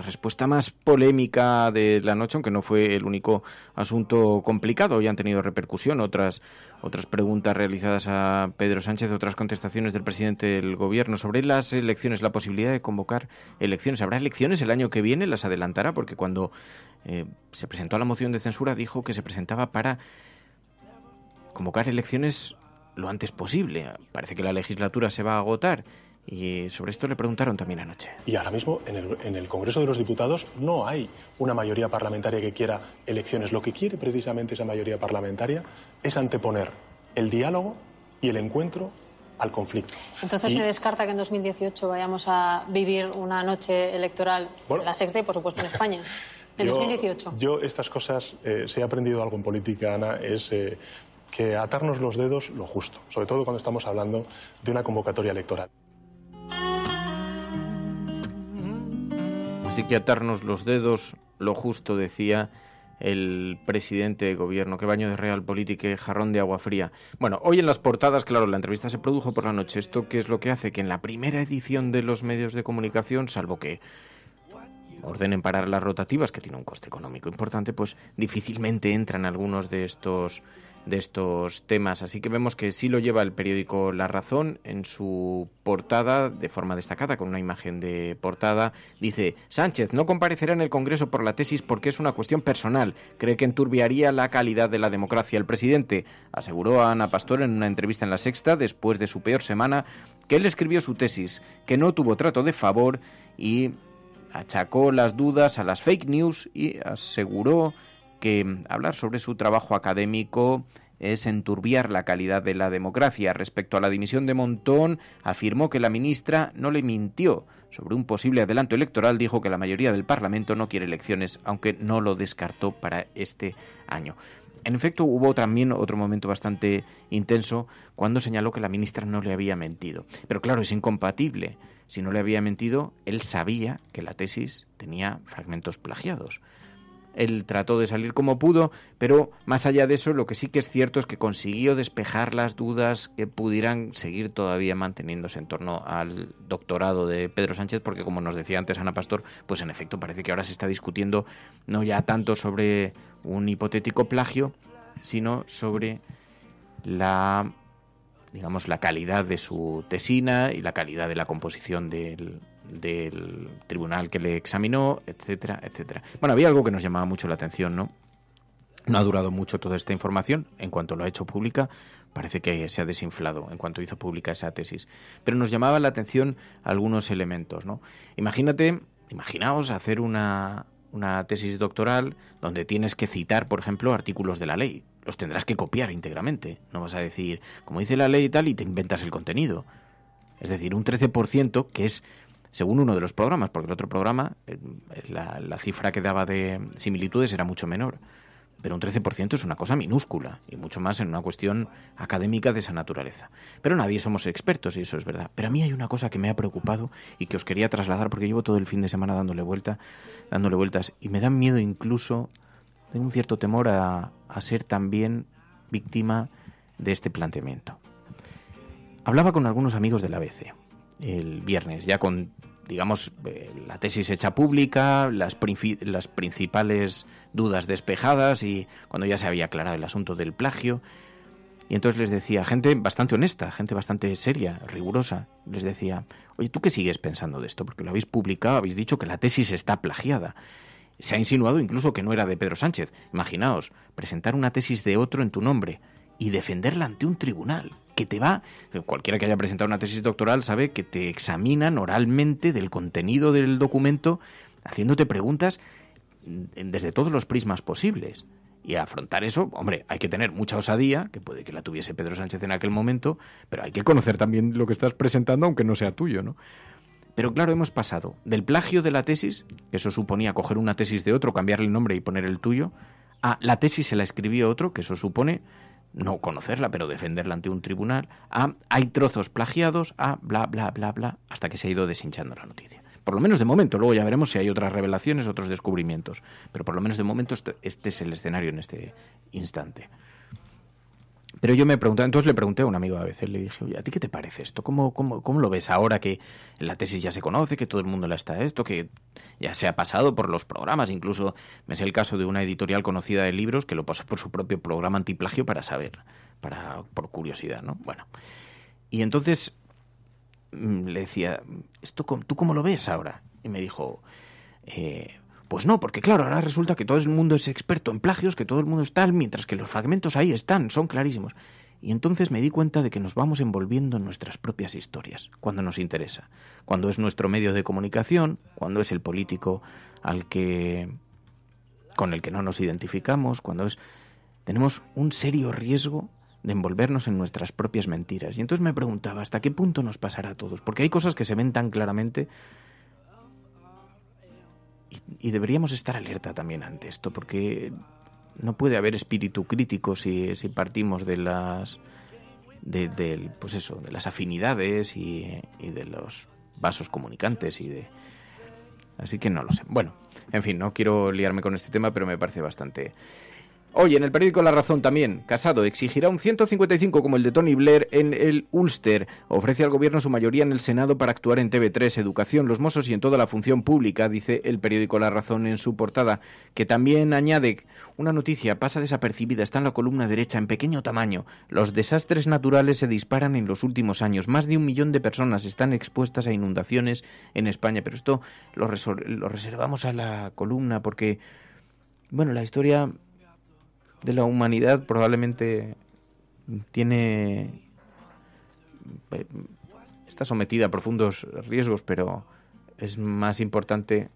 respuesta más polémica de la noche, aunque no fue el único asunto complicado. Ya han tenido repercusión otras preguntas realizadas a Pedro Sánchez, otras contestaciones del presidente del gobierno sobre las elecciones, la posibilidad de convocar elecciones. ¿Habrá elecciones el año que viene? ¿Las adelantará? Porque cuando se presentó la moción de censura dijo que se presentaba para convocar elecciones lo antes posible. Parece que la legislatura se va a agotar, y sobre esto le preguntaron también anoche. Y ahora mismo en el Congreso de los Diputados no hay una mayoría parlamentaria que quiera elecciones. Lo que quiere precisamente esa mayoría parlamentaria es anteponer el diálogo y el encuentro al conflicto. Entonces se descarta que en 2018 vayamos a vivir una noche electoral, en la sexta y por supuesto en España. En 2018. Yo estas cosas, si he aprendido algo en política, Ana, es que atarnos los dedos lo justo, sobre todo cuando estamos hablando de una convocatoria electoral. Así que atarnos los dedos lo justo, decía el presidente de gobierno. Qué baño de realpolitik, qué jarrón de agua fría. Bueno, hoy en las portadas, claro, la entrevista se produjo por la noche. ¿Esto qué es lo que hace? Que en la primera edición de los medios de comunicación, salvo que ordenen parar las rotativas, que tiene un coste económico importante, pues difícilmente entran algunos de estos temas. Así que vemos que sí lo lleva el periódico La Razón en su portada de forma destacada, con una imagen de portada. Dice: Sánchez no comparecerá en el Congreso por la tesis porque es una cuestión personal. Cree que enturbiaría la calidad de la democracia. El presidente aseguró a Ana Pastor en una entrevista en La Sexta, después de su peor semana, que él escribió su tesis, que no tuvo trato de favor, y achacó las dudas a las fake news y aseguró que hablar sobre su trabajo académico es enturbiar la calidad de la democracia. Respecto a la dimisión de Montón, afirmó que la ministra no le mintió. Sobre un posible adelanto electoral, dijo que la mayoría del Parlamento no quiere elecciones, aunque no lo descartó para este año. En efecto, hubo también otro momento bastante intenso cuando señaló que la ministra no le había mentido. Pero claro, es incompatible. Si no le había mentido, él sabía que la tesis tenía fragmentos plagiados. Él trató de salir como pudo, pero más allá de eso, lo que sí que es cierto es que consiguió despejar las dudas que pudieran seguir todavía manteniéndose en torno al doctorado de Pedro Sánchez, porque como nos decía antes Ana Pastor, pues en efecto parece que ahora se está discutiendo no ya tanto sobre un hipotético plagio, sino sobre la digamos, la calidad de su tesina y la calidad de la composición del tribunal que le examinó, etcétera, etcétera. Bueno, había algo que nos llamaba mucho la atención, ¿no? No ha durado mucho toda esta información. En cuanto lo ha hecho pública, parece que se ha desinflado en cuanto hizo pública esa tesis. Pero nos llamaba la atención algunos elementos, ¿no? Imaginaos hacer una tesis doctoral donde tienes que citar, por ejemplo, artículos de la ley. Los tendrás que copiar íntegramente. No vas a decir, como dice la ley y tal, y te inventas el contenido. Es decir, un 13%, que es, según uno de los programas, porque el otro programa, la cifra que daba de similitudes era mucho menor. Pero un 13% es una cosa minúscula, y mucho más en una cuestión académica de esa naturaleza. Pero nadie somos expertos, y eso es verdad. Pero a mí hay una cosa que me ha preocupado y que os quería trasladar, porque llevo todo el fin de semana dándole vueltas, y me da miedo incluso, tengo un cierto temor a ser también víctima de este planteamiento. Hablaba con algunos amigos del ABC el viernes, ya con, digamos, la tesis hecha pública, las principales dudas despejadas y cuando ya se había aclarado el asunto del plagio. Y entonces les decía, gente bastante honesta, gente bastante seria, rigurosa, les decía, oye, ¿tú qué sigues pensando de esto? Porque lo habéis publicado, habéis dicho que la tesis está plagiada. Se ha insinuado incluso que no era de Pedro Sánchez. Imaginaos, presentar una tesis de otro en tu nombre y defenderla ante un tribunal que te va... Cualquiera que haya presentado una tesis doctoral sabe que te examinan oralmente del contenido del documento, haciéndote preguntas desde todos los prismas posibles. Y afrontar eso, hombre, hay que tener mucha osadía, que puede que la tuviese Pedro Sánchez en aquel momento, pero hay que conocer también lo que estás presentando, aunque no sea tuyo, ¿no? Pero claro, hemos pasado del plagio de la tesis, que eso suponía coger una tesis de otro, cambiarle el nombre y poner el tuyo, a la tesis se la escribió otro, que eso supone no conocerla, pero defenderla ante un tribunal, a hay trozos plagiados, a bla, bla, bla, bla, hasta que se ha ido deshinchando la noticia. Por lo menos de momento, luego ya veremos si hay otras revelaciones, otros descubrimientos, pero por lo menos de momento este es el escenario en este instante. Pero yo me preguntaba, entonces le pregunté a un amigo a veces, le dije, oye, ¿a ti qué te parece esto? ¿Cómo lo ves ahora que la tesis ya se conoce, que todo el mundo la está que ya se ha pasado por los programas? Incluso me sé el caso de una editorial conocida de libros que lo pasó por su propio programa antiplagio para saber, por curiosidad, ¿no? Bueno, y entonces le decía, ¿tú cómo lo ves ahora? Y me dijo, pues no, porque claro, ahora resulta que todo el mundo es experto en plagios, que todo el mundo es tal, mientras que los fragmentos ahí están, son clarísimos. Y entonces me di cuenta de que nos vamos envolviendo en nuestras propias historias, cuando nos interesa, cuando es nuestro medio de comunicación, cuando es el político con el que no nos identificamos, tenemos un serio riesgo de envolvernos en nuestras propias mentiras. Y entonces me preguntaba, ¿hasta qué punto nos pasará a todos? Porque hay cosas que se ven tan claramente y deberíamos estar alerta también ante esto, porque no puede haber espíritu crítico si partimos de las afinidades y de los vasos comunicantes así que no lo sé. Bueno, en fin, no quiero liarme con este tema, pero me parece bastante... Oye, en el periódico La Razón también, Casado exigirá un 155 como el de Tony Blair en el Ulster. Ofrece al gobierno su mayoría en el Senado para actuar en TV3, Educación, los Mossos y en toda la función pública, dice el periódico La Razón en su portada, que también añade una noticia, pasa desapercibida, está en la columna derecha, en pequeño tamaño. Los desastres naturales se disparan en los últimos años. Más de 1 millón de personas están expuestas a inundaciones en España. Pero esto lo reservamos a la columna porque, bueno, la historia de la humanidad probablemente está sometida a profundos riesgos, pero es más importante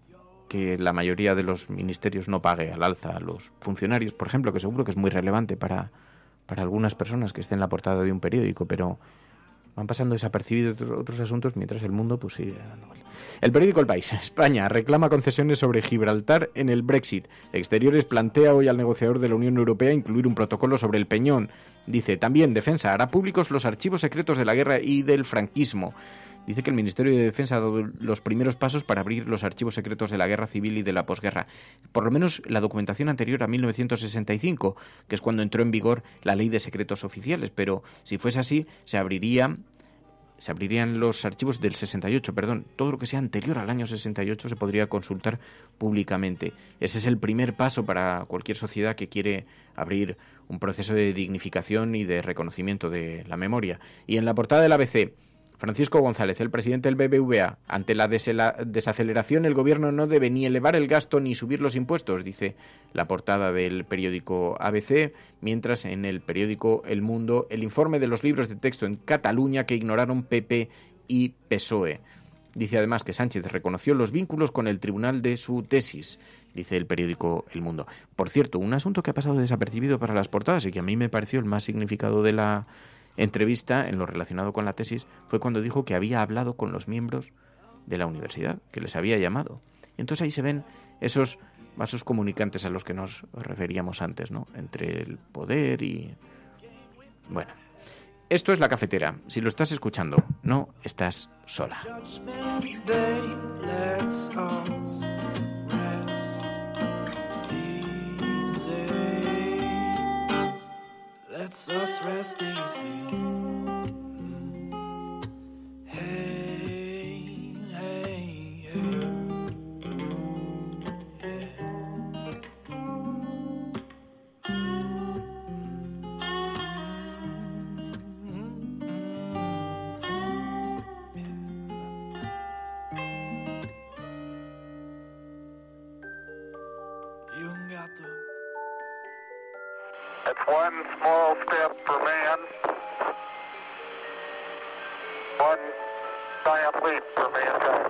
que la mayoría de los ministerios no pague al alza a los funcionarios, por ejemplo, que seguro que es muy relevante para algunas personas que estén en la portada de un periódico, pero van pasando desapercibidos otros asuntos mientras el mundo pues sigue dando vueltas. El periódico El País. España reclama concesiones sobre Gibraltar en el Brexit. Exteriores plantea hoy al negociador de la Unión Europea incluir un protocolo sobre el Peñón. Dice, también Defensa hará públicos los archivos secretos de la guerra y del franquismo. Dice que el Ministerio de Defensa ha dado los primeros pasos para abrir los archivos secretos de la guerra civil y de la posguerra. Por lo menos la documentación anterior a 1965, que es cuando entró en vigor la Ley de Secretos Oficiales. Pero si fuese así, se abriría se abrirían los archivos del 68, perdón, todo lo que sea anterior al año 68 se podría consultar públicamente. Ese es el primer paso para cualquier sociedad que quiere abrir un proceso de dignificación y de reconocimiento de la memoria. Y en la portada del ABC, Francisco González, el presidente del BBVA, ante la desaceleración el gobierno no debe ni elevar el gasto ni subir los impuestos, dice la portada del periódico ABC, mientras en el periódico El Mundo el informe de los libros de texto en Cataluña que ignoraron PP y PSOE. Dice además que Sánchez reconoció los vínculos con el tribunal de su tesis, dice el periódico El Mundo. Por cierto, un asunto que ha pasado desapercibido para las portadas y que a mí me pareció el más significado de la entrevista en lo relacionado con la tesis fue cuando dijo que había hablado con los miembros de la universidad, que les había llamado. Y entonces ahí se ven esos vasos comunicantes a los que nos referíamos antes, ¿no? Entre el poder y... Bueno, esto es La Cafetera. Si lo estás escuchando, no estás sola. Let's us rest easy. Hey, hey, hey. It's one small step for man, one giant leap for mankind.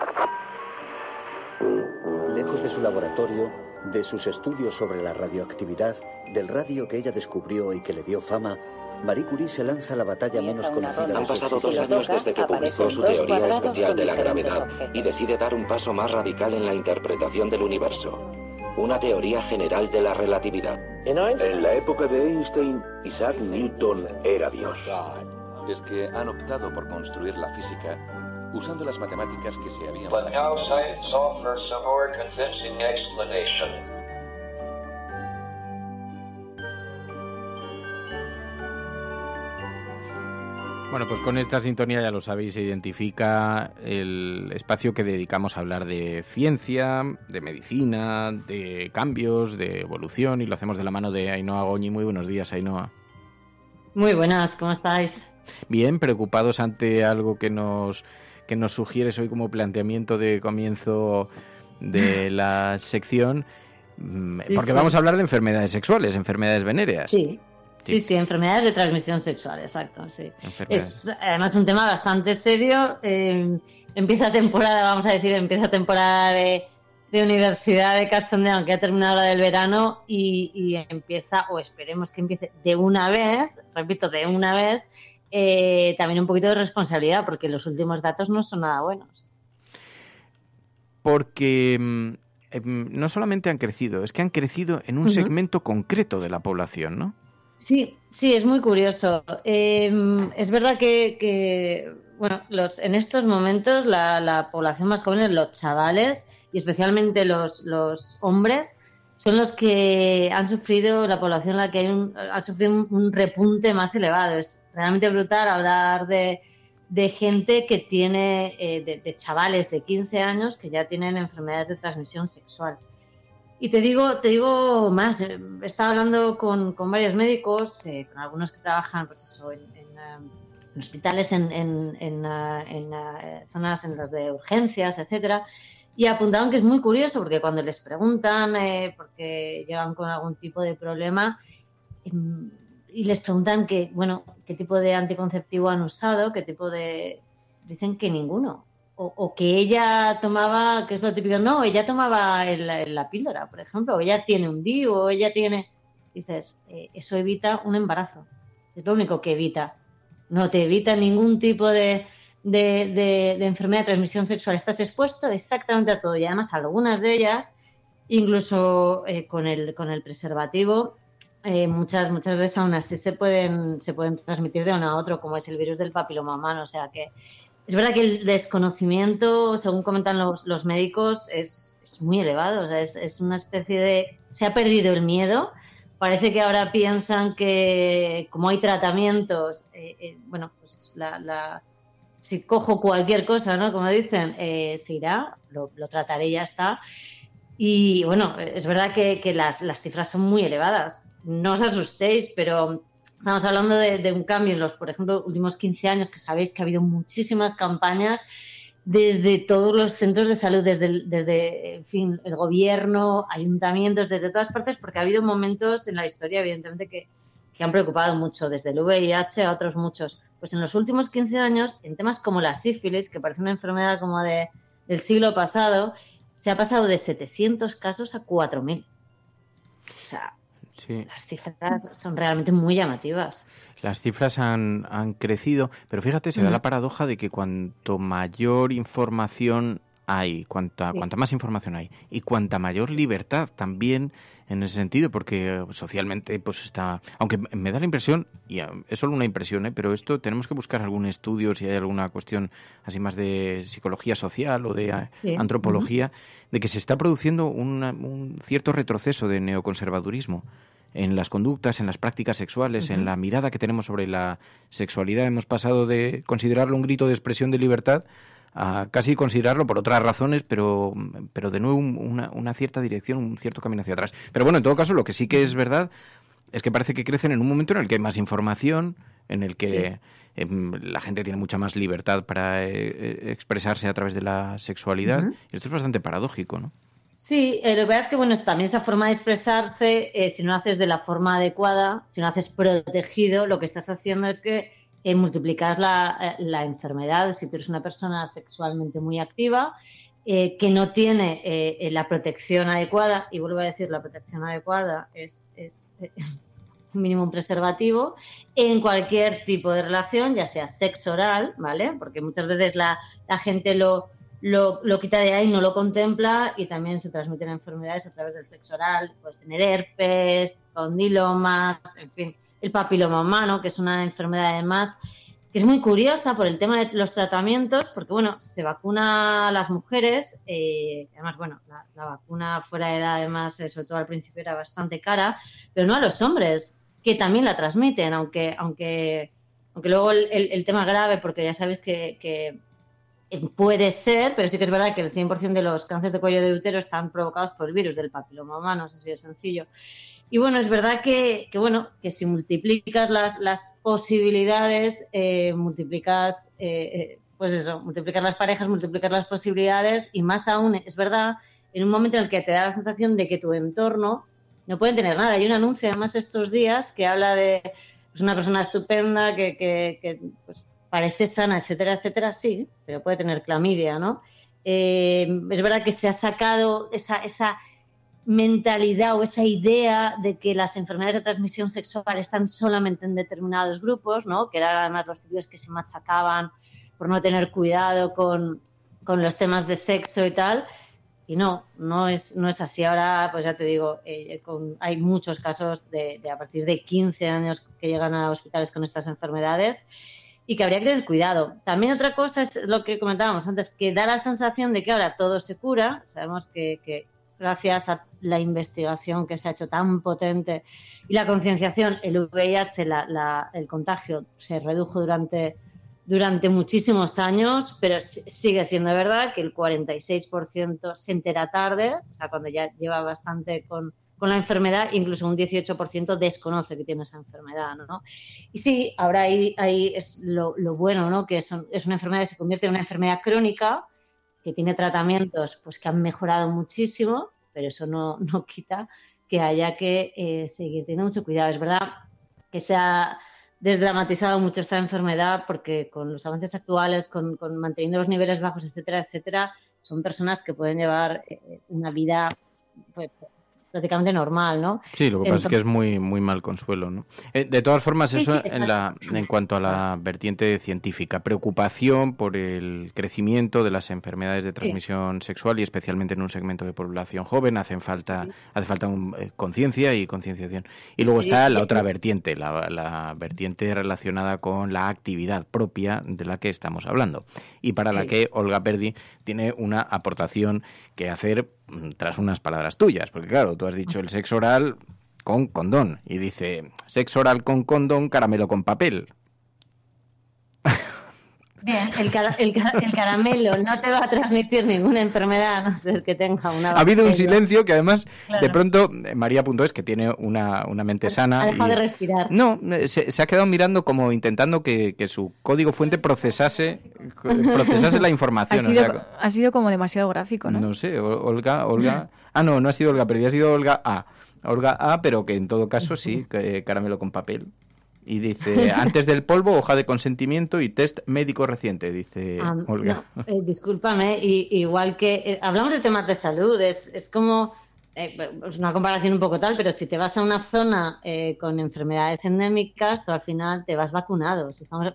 Lejos de su laboratorio, de sus estudios sobre la radioactividad, del radio que ella descubrió y que le dio fama, Marie Curie se lanza a la batalla menos conocida de su Han pasado 2 años desde que publicó su teoría especial de la gravedad y decide dar un paso más radical en la interpretación del universo. Una teoría general de la relatividad. En la época de Einstein, Isaac Newton era Dios. Es que han optado por construir la física usando las matemáticas que se habían... But now science offers a more convincing explanation. Bueno, pues con esta sintonía, ya lo sabéis, se identifica el espacio que dedicamos a hablar de ciencia, de medicina, de cambios, de evolución, y lo hacemos de la mano de Ainhoa Goñi. Muy buenos días, Ainhoa. Muy buenas, ¿cómo estáis? Bien, preocupados ante algo que nos sugieres hoy como planteamiento de comienzo de la sección, porque vamos a hablar de enfermedades sexuales, enfermedades venéreas. Sí, enfermedades de transmisión sexual, exacto, sí. Es además un tema bastante serio. Empieza temporada de universidad de cachondeo, aunque ha terminado la del verano, y empieza, o esperemos que empiece de una vez, también un poquito de responsabilidad, porque los últimos datos no son nada buenos. Porque no solamente han crecido, es que han crecido en un segmento concreto de la población, ¿no? Sí, es muy curioso. Es verdad que en estos momentos la población más joven, los chavales y especialmente los hombres, son los que han sufrido, la población en la que ha sufrido un repunte más elevado. Es realmente brutal hablar de gente que tiene, de chavales de 15 años que ya tienen enfermedades de transmisión sexual. Y te digo más, he estado hablando con varios médicos, con algunos que trabajan en hospitales, en zonas en las de urgencias, etcétera, y apuntaban que es muy curioso porque cuando les preguntan, porque llegan con algún tipo de problema, y les preguntan qué tipo de anticonceptivo han usado, dicen que ninguno. O que ella tomaba, que es lo típico, ella tomaba la píldora, por ejemplo, o ella tiene un DIU, o ella tiene... Dices, eso evita un embarazo, es lo único que evita. No te evita ningún tipo de enfermedad de transmisión sexual. Estás expuesto exactamente a todo, y además algunas de ellas, incluso con el preservativo, muchas veces aún así se pueden transmitir de uno a otro, como es el virus del papiloma humano, o sea que... Es verdad que el desconocimiento, según comentan los médicos, es muy elevado. O sea, es una especie de... Se ha perdido el miedo. Parece que ahora piensan que, como hay tratamientos, pues si cojo cualquier cosa, ¿no? Como dicen, se irá, lo trataré y ya está. Y bueno, es verdad que las cifras son muy elevadas. No os asustéis, pero estamos hablando de un cambio en los, por ejemplo, últimos 15 años, que sabéis que ha habido muchísimas campañas desde todos los centros de salud, desde en fin, el gobierno, ayuntamientos, desde todas partes, porque ha habido momentos en la historia, evidentemente, que han preocupado mucho, desde el VIH a otros muchos. Pues en los últimos 15 años, en temas como la sífilis, que parece una enfermedad como del siglo pasado, se ha pasado de 700 casos a 4.000. O sea, sí, las cifras son realmente muy llamativas. Las cifras han crecido, pero fíjate, se da la paradoja de que cuanto mayor información hay, cuanta más información hay y cuanta mayor libertad también en ese sentido, porque socialmente pues está, aunque me da la impresión, y es solo una impresión, pero esto tenemos que buscar algún estudio, si hay alguna cuestión así más de psicología social o de antropología, de que se está produciendo un cierto retroceso de neoconservadurismo en las conductas, en las prácticas sexuales, en la mirada que tenemos sobre la sexualidad. Hemos pasado de considerarlo un grito de expresión de libertad a casi considerarlo por otras razones, pero de nuevo una cierta dirección, un cierto camino hacia atrás. Pero bueno, en todo caso, lo que sí que es verdad es que parece que crecen en un momento en el que hay más información, en el que la gente tiene mucha más libertad para expresarse a través de la sexualidad. Y esto es bastante paradójico, ¿no? Sí, lo que pasa es que bueno, también esa forma de expresarse, si no haces de la forma adecuada, si no haces protegido, lo que estás haciendo es que multiplicas la enfermedad. Si tú eres una persona sexualmente muy activa, que no tiene la protección adecuada, y vuelvo a decir, la protección adecuada es mínimo un preservativo en cualquier tipo de relación, ya sea sexo oral, ¿vale? Porque muchas veces la gente lo quita de ahí, no lo contempla, y también se transmiten enfermedades a través del sexo oral. Puedes tener herpes, condilomas, en fin, el papiloma humano, que es una enfermedad además que es muy curiosa por el tema de los tratamientos, porque bueno, se vacuna a las mujeres, además bueno, la vacuna fuera de edad además, sobre todo al principio era bastante cara, pero no a los hombres, que también la transmiten, aunque luego el tema grave, porque ya sabéis que puede ser, pero sí que es verdad que el 100% de los cánceres de cuello de útero están provocados por el virus del papiloma humano, es así de sencillo. Y bueno, es verdad que si multiplicas las posibilidades, multiplicas las parejas, multiplicas las posibilidades, y más aún, es verdad, en un momento en el que te da la sensación de que tu entorno no puede tener nada. Hay un anuncio además estos días que habla de una persona estupenda que pues, parece sana, etcétera, etcétera, sí, pero puede tener clamidia, ¿no? Es verdad que se ha sacado esa mentalidad o esa idea de que las enfermedades de transmisión sexual están solamente en determinados grupos, ¿no? Que eran además los tíos que se machacaban por no tener cuidado con los temas de sexo y tal. Y no es así. Ahora, pues ya te digo, hay muchos casos de a partir de 15 años que llegan a hospitales con estas enfermedades, y que habría que tener cuidado. También otra cosa es lo que comentábamos antes, que da la sensación de que ahora todo se cura. Sabemos que gracias a la investigación que se ha hecho tan potente y la concienciación, el VIH, el contagio se redujo durante muchísimos años, pero sigue siendo verdad que el 46% se entera tarde, o sea, cuando ya lleva bastante con la enfermedad, incluso un 18% desconoce que tiene esa enfermedad, ¿no? Y sí, ahora ahí es lo bueno, ¿no? Que es una enfermedad que se convierte en una enfermedad crónica, que tiene tratamientos pues que han mejorado muchísimo, pero eso no quita que haya que seguir teniendo mucho cuidado. Es verdad que se ha desdramatizado mucho esta enfermedad, porque con los avances actuales, con manteniendo los niveles bajos, etcétera, etcétera, son personas que pueden llevar una vida pues, prácticamente normal, ¿no? Sí, lo que pasa es que es muy muy mal consuelo, ¿no? De todas formas, eso en cuanto a la vertiente científica, preocupación por el crecimiento de las enfermedades de transmisión sexual, y especialmente en un segmento de población joven, hace falta conciencia y concienciación. Y luego está la otra vertiente, la vertiente relacionada con la actividad propia de la que estamos hablando, y para la que Olga Perdi tiene una aportación que hacer tras unas palabras tuyas, porque claro, tú has dicho el sexo oral con condón, y dice sexo oral con condón, caramelo con papel. Bien, el caramelo no te va a transmitir ninguna enfermedad, a no ser que tenga una bacteria. Ha habido un silencio que además, claro, de pronto, María.es, que tiene una mente sana... Ha dejado de respirar. No, se ha quedado mirando como intentando que su código fuente procesase la información. Ha sido como demasiado gráfico, ¿no? No sé, Olga... Ah, no ha sido Olga, pero ya ha sido Olga A, pero que en todo caso sí, caramelo con papel. Y dice, antes del polvo, hoja de consentimiento y test médico reciente, dice Olga. No, discúlpame, igual que hablamos de temas de salud, es como es una comparación un poco tal, pero si te vas a una zona con enfermedades endémicas, tú al final te vas vacunado. Si estamos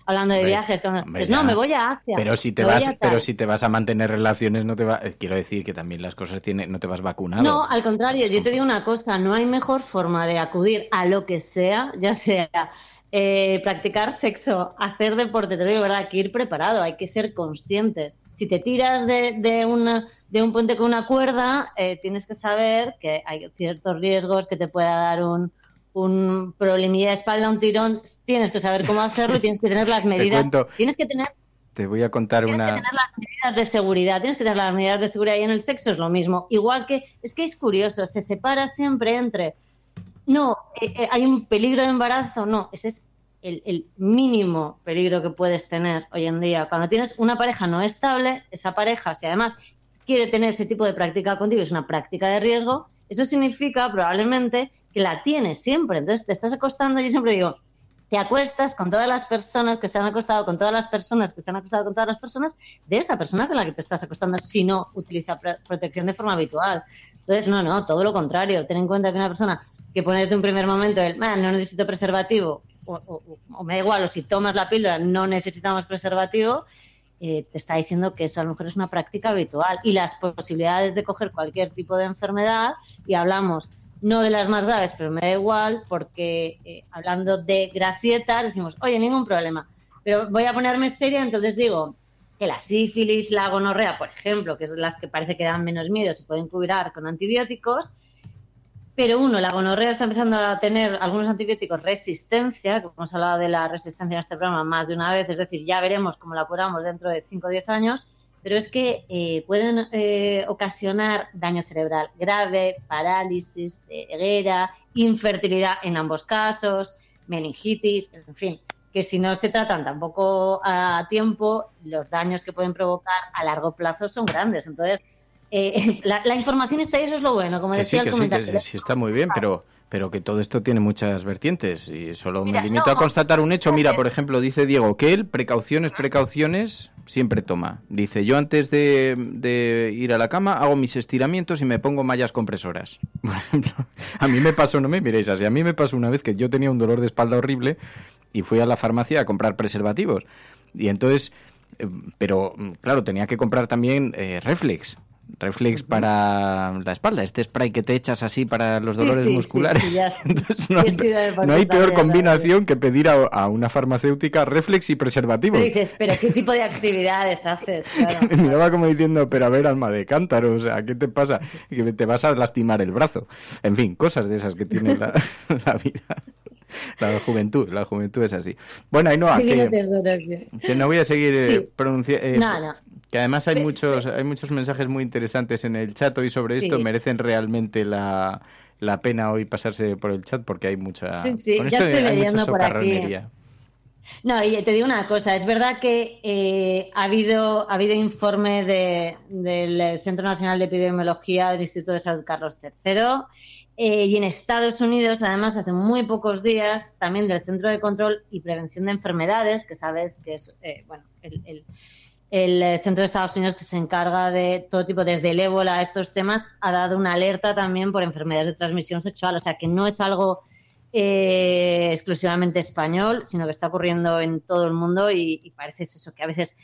hablando de viajes, me voy a Asia. Pero si te vas a mantener relaciones, no te va. Quiero decir que también las cosas no te vas vacunado. No, al contrario, yo te digo una cosa, no hay mejor forma de acudir a lo que sea, ya sea practicar sexo, hacer deporte, te lo digo, ¿verdad? Hay que ir preparado, hay que ser conscientes. Si te tiras de un puente con una cuerda, tienes que saber que hay ciertos riesgos, que te pueda dar un problemilla de espalda, un tirón. Tienes que saber cómo hacerlo y tienes que tener las medidas. Te voy a contar Tienes que tener las medidas de seguridad. Tienes que tener las medidas de seguridad, y en el sexo es lo mismo. Igual que es curioso, se separa siempre entre hay un peligro de embarazo. No, ese es el mínimo peligro que puedes tener hoy en día. Cuando tienes una pareja no estable, esa pareja, si además quiere tener ese tipo de práctica contigo, es una práctica de riesgo, eso significa probablemente que la tienes siempre. Entonces te estás acostando, yo siempre digo, te acuestas con todas las personas que se han acostado con todas las personas que se han acostado con todas las personas de esa persona con la que te estás acostando, si no utiliza protección de forma habitual. Entonces, no, todo lo contrario. Ten en cuenta que una persona que pone desde un primer momento no necesito preservativo, o me da igual, o si tomas la píldora no necesitamos preservativo, te está diciendo que eso a lo mejor es una práctica habitual, y las posibilidades de coger cualquier tipo de enfermedad, y hablamos no de las más graves, pero me da igual, porque hablando de gracietas decimos, oye, ningún problema, pero voy a ponerme seria, entonces digo que la sífilis, la gonorrea, por ejemplo, que es las que parece que dan menos miedo, se pueden curar con antibióticos. Pero la gonorrea está empezando a tener algunos antibióticos resistencia, que hemos hablado de la resistencia en este programa más de una vez, es decir, ya veremos cómo la curamos dentro de 5 o 10 años, pero es que pueden ocasionar daño cerebral grave, parálisis, ceguera, infertilidad en ambos casos, meningitis, en fin, que si no se tratan tampoco a tiempo, los daños que pueden provocar a largo plazo son grandes. Entonces, la información está ahí, eso es lo bueno, como decía el comentario. Sí, está muy bien, pero que todo esto tiene muchas vertientes y solo me limito a constatar un hecho. Mira, por ejemplo, dice Diego que él precauciones siempre toma. Dice, yo antes de ir a la cama hago mis estiramientos y me pongo mallas compresoras. Por ejemplo, a mí me pasó, no me miréis así, a mí me pasó una vez que yo tenía un dolor de espalda horrible y fui a la farmacia a comprar preservativos. Y entonces, pero claro, tenía que comprar también Reflex para la espalda, este spray que te echas así para los dolores musculares. Entonces, no hay peor combinación que pedir a una farmacéutica Reflex y preservativos. Pero dices, ¿pero qué tipo de actividades haces? Claro. Me miraba como diciendo, pero a ver, alma de cántaro, o sea, ¿qué te pasa? Que te vas a lastimar el brazo. En fin, cosas de esas que tiene la vida. La juventud es así. Bueno, Ainhoa, que no voy a seguir pronunciando. Que además hay muchos mensajes muy interesantes en el chat hoy sobre esto. Merecen realmente la pena hoy pasarse por el chat porque hay mucha... Sí, ya estoy leyendo por aquí. No, y te digo una cosa, es verdad que ha habido informe del Centro Nacional de Epidemiología del Instituto de Salud Carlos III, y en Estados Unidos, además, hace muy pocos días, también del Centro de Control y Prevención de Enfermedades, que sabes que es el centro de Estados Unidos que se encarga de todo tipo, desde el ébola a estos temas, ha dado una alerta también por enfermedades de transmisión sexual. O sea, que no es algo exclusivamente español, sino que está ocurriendo en todo el mundo y parece eso, que a veces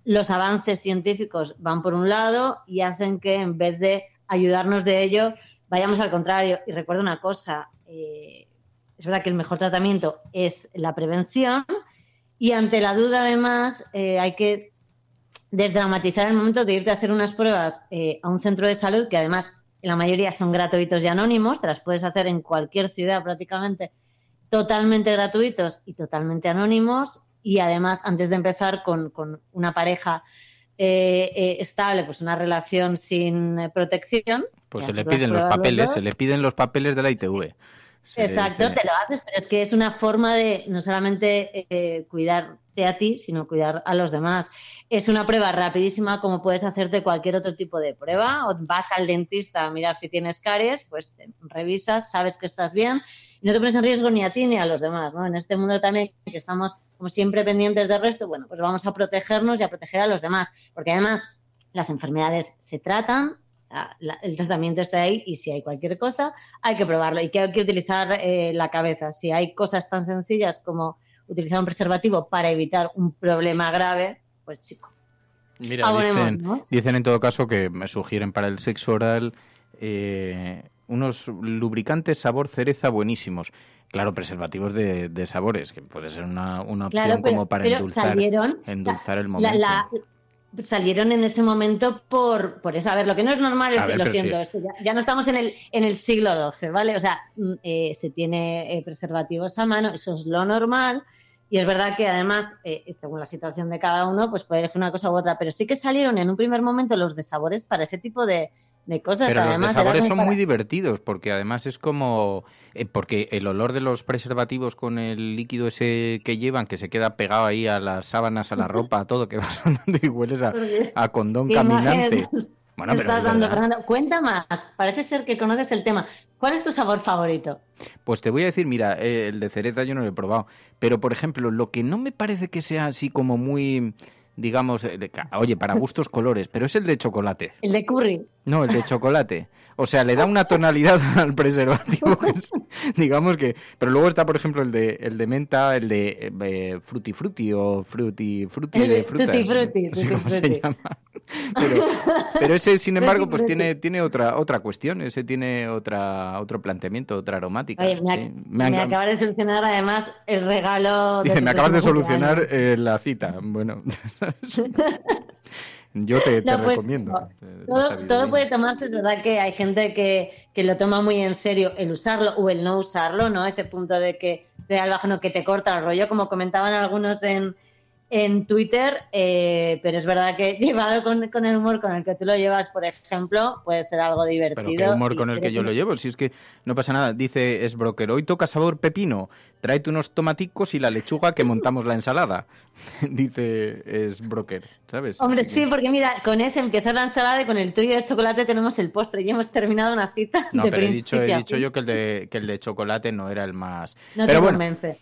los avances científicos van por un lado y hacen que en vez de ayudarnos de ello, vayamos al contrario. Y recuerda una cosa, es verdad que el mejor tratamiento es la prevención y ante la duda, además, hay que desdramatizar el momento de irte a hacer unas pruebas a un centro de salud, que además la mayoría son gratuitos y anónimos, te las puedes hacer en cualquier ciudad prácticamente, totalmente gratuitos y totalmente anónimos, y además antes de empezar con una pareja estable, pues una relación sin protección. Pues se le piden los papeles de la ITV. Exacto, te lo haces, pero es que es una forma de no solamente cuidarte a ti, sino cuidar a los demás. Es una prueba rapidísima, como puedes hacerte cualquier otro tipo de prueba. O vas al dentista a mirar si tienes caries, pues te revisas, sabes que estás bien y no te pones en riesgo ni a ti ni a los demás, ¿no? En este mundo también que estamos como siempre pendientes del resto, bueno, pues vamos a protegernos y a proteger a los demás, porque además las enfermedades se tratan, el tratamiento está ahí y si hay cualquier cosa hay que probarlo y que hay que utilizar la cabeza. Si hay cosas tan sencillas como utilizar un preservativo para evitar un problema grave, pues chico. Mira, dicen en todo caso que me sugieren para el sexo oral unos lubricantes sabor cereza buenísimos. Claro, preservativos de sabores, que puede ser una opción, claro, como para endulzar el momento. Salieron en ese momento por eso. A ver, lo que no es normal es que, lo siento, sí. Esto ya no estamos en el siglo XII, ¿vale? O sea, se tiene preservativos a mano, eso es lo normal. Y es verdad que además, según la situación de cada uno, pues puede elegir una cosa u otra. Pero sí que salieron en un primer momento los de sabores para ese tipo de cosas. Pero además, los de sabores son muy divertidos, porque además es como... porque el olor de los preservativos con el líquido ese que llevan, que se queda pegado ahí a las sábanas, a la ropa, a todo, que vas andando y hueles a condón caminante. Bueno, pero estás dando, Fernando. Cuenta más. Parece ser que conoces el tema. ¿Cuál es tu sabor favorito? Pues te voy a decir, mira, el de cereza yo no lo he probado. Pero, por ejemplo, lo que no me parece que sea así como muy... digamos, oye, para gustos colores, pero es el de chocolate. ¿El de curry? No, el de chocolate. O sea, le da una tonalidad al preservativo, digamos que... Pero luego está, por ejemplo, el de menta, el de frutti frutti o frutti de frutas. Frutti, no sé cómo se llama. Pero ese, sin embargo, pues tiene otra cuestión, ese tiene otro planteamiento, otra aromática. Oye, me acabas de solucionar además el regalo... Dice, me acabas de solucionar la cita. Bueno... Yo te recomiendo. Todo puede tomarse, es verdad que hay gente que lo toma muy en serio el usarlo o el no usarlo, ¿no? Ese punto de que te da el bajón, que te corta el rollo, como comentaban algunos en Twitter, pero es verdad que llevado con el humor con el que tú lo llevas, por ejemplo, puede ser algo divertido. Pero qué humor con el que yo lo llevo, si es que no pasa nada. Dice Sbroker, hoy toca sabor pepino, tráete unos tomaticos y la lechuga que montamos la ensalada. Dice Sbroker, ¿sabes? Hombre, sí, porque mira, con ese empieza la ensalada y con el tuyo de chocolate tenemos el postre y hemos terminado una cita. No, pero he dicho yo que el de chocolate no era el más... No pero te bueno, convence.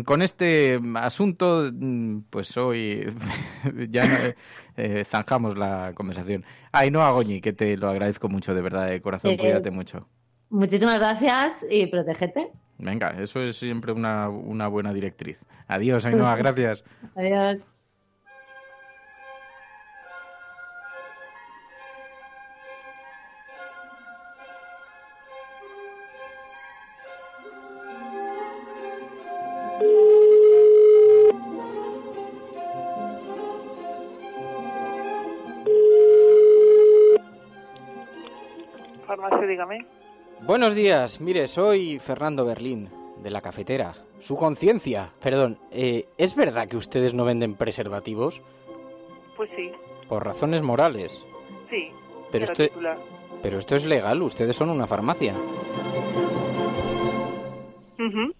Con este asunto, pues hoy ya zanjamos la conversación. Ainhoa Goñi, que te lo agradezco mucho, de verdad, de corazón, cuídate mucho. Muchísimas gracias y protégete. Venga, eso es siempre una buena directriz. Adiós, Ainhoa, gracias. Adiós. Farmacia, dígame. Buenos días, mire, soy Fernando Berlín, de La Cafetera. Su conciencia, perdón, ¿es verdad que ustedes no venden preservativos? Pues sí. Por razones morales. Sí, pero esto es legal, ustedes son una farmacia. Uh-huh.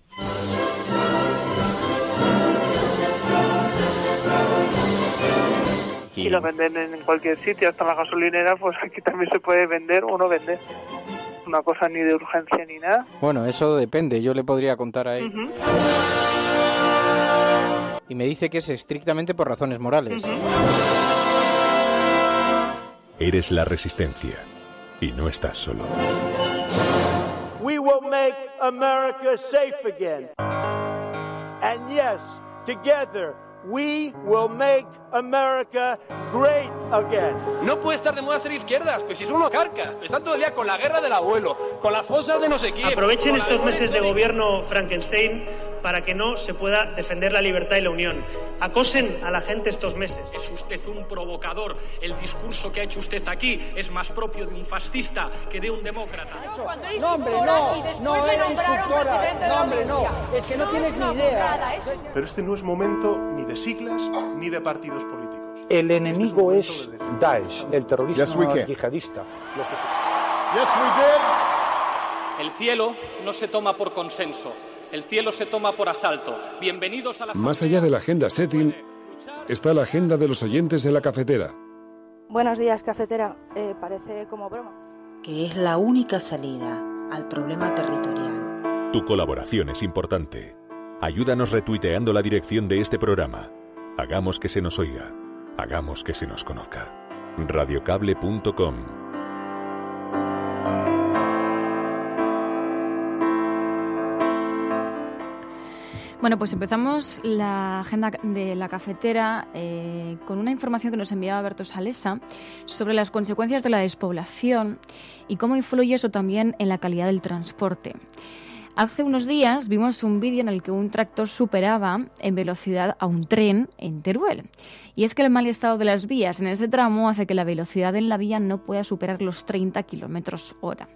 Y lo venden en cualquier sitio, hasta en la gasolinera, pues aquí también se puede vender o no vender. Una cosa ni de urgencia ni nada. Bueno, eso depende, yo le podría contar ahí. Uh-huh. Y me dice que es estrictamente por razones morales. Uh-huh. Eres la resistencia y no estás solo. We will make America safe again. And yes, together we will make America great again. No puede estar de moda ser izquierdas, pues si son unos carcas. Están todo el día con la guerra del abuelo, con las fosas de no sé quién. Aprovechen estos meses de gobierno Frankenstein para que no se pueda defender la libertad y la unión. Acosen a la gente estos meses. Es usted un provocador. El discurso que ha hecho usted aquí es más propio de un fascista que de un demócrata. No, hombre, no era instructora. No, hombre, no. Es que no tienes ni idea. Pero este no es momento ni de siglas ni de partidos políticos. El enemigo es Daesh, el terrorismo yihadista. El cielo no se toma por consenso. El cielo se toma por asalto. Bienvenidos a la... Más allá de la agenda setting, está la agenda de los oyentes de la cafetera. Buenos días, cafetera. Parece como broma. Que es la única salida al problema territorial. Tu colaboración es importante. Ayúdanos retuiteando la dirección de este programa. Hagamos que se nos oiga. Hagamos que se nos conozca. Radiocable.com. Bueno, pues empezamos la agenda de la cafetera con una información que nos enviaba Berto Salesa sobre las consecuencias de la despoblación y cómo influye eso también en la calidad del transporte. Hace unos días vimos un vídeo en el que un tractor superaba en velocidad a un tren en Teruel. Y es que el mal estado de las vías en ese tramo hace que la velocidad en la vía no pueda superar los 30 km/h.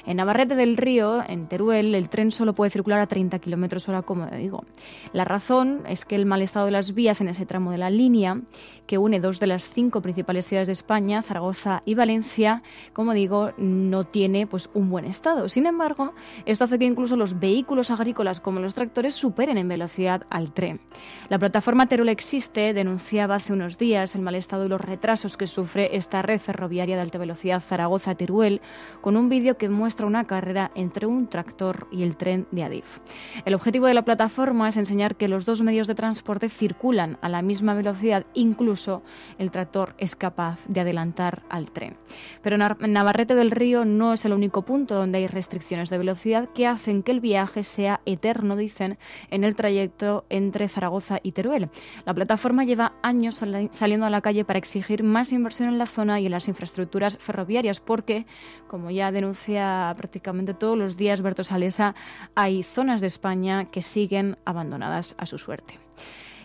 En Navarrete del Río, en Teruel, el tren solo puede circular a 30 km/h, como digo. La razón es que el mal estado de las vías en ese tramo de la línea, que une dos de las 5 principales ciudades de España, Zaragoza y Valencia, como digo, no tiene pues un buen estado. Sin embargo, esto hace que incluso los vehículos agrícolas como los tractores superen en velocidad al tren. La plataforma Teruel Existe denunciaba hace unos días el mal estado y los retrasos que sufre esta red ferroviaria de alta velocidad Zaragoza-Teruel con un vídeo que muestra una carrera entre un tractor y el tren de Adif. El objetivo de la plataforma es enseñar que los dos medios de transporte circulan a la misma velocidad, incluso el tractor es capaz de adelantar al tren. Pero en Navarrete del Río no es el único punto donde hay restricciones de velocidad que hacen que el viaje sea eterno, dicen, en el trayecto entre Zaragoza y Teruel. La plataforma lleva años saliendo a la calle para exigir más inversión en la zona y en las infraestructuras ferroviarias porque, como ya denuncia prácticamente todos los días Berto Salesa, hay zonas de España que siguen abandonadas a su suerte.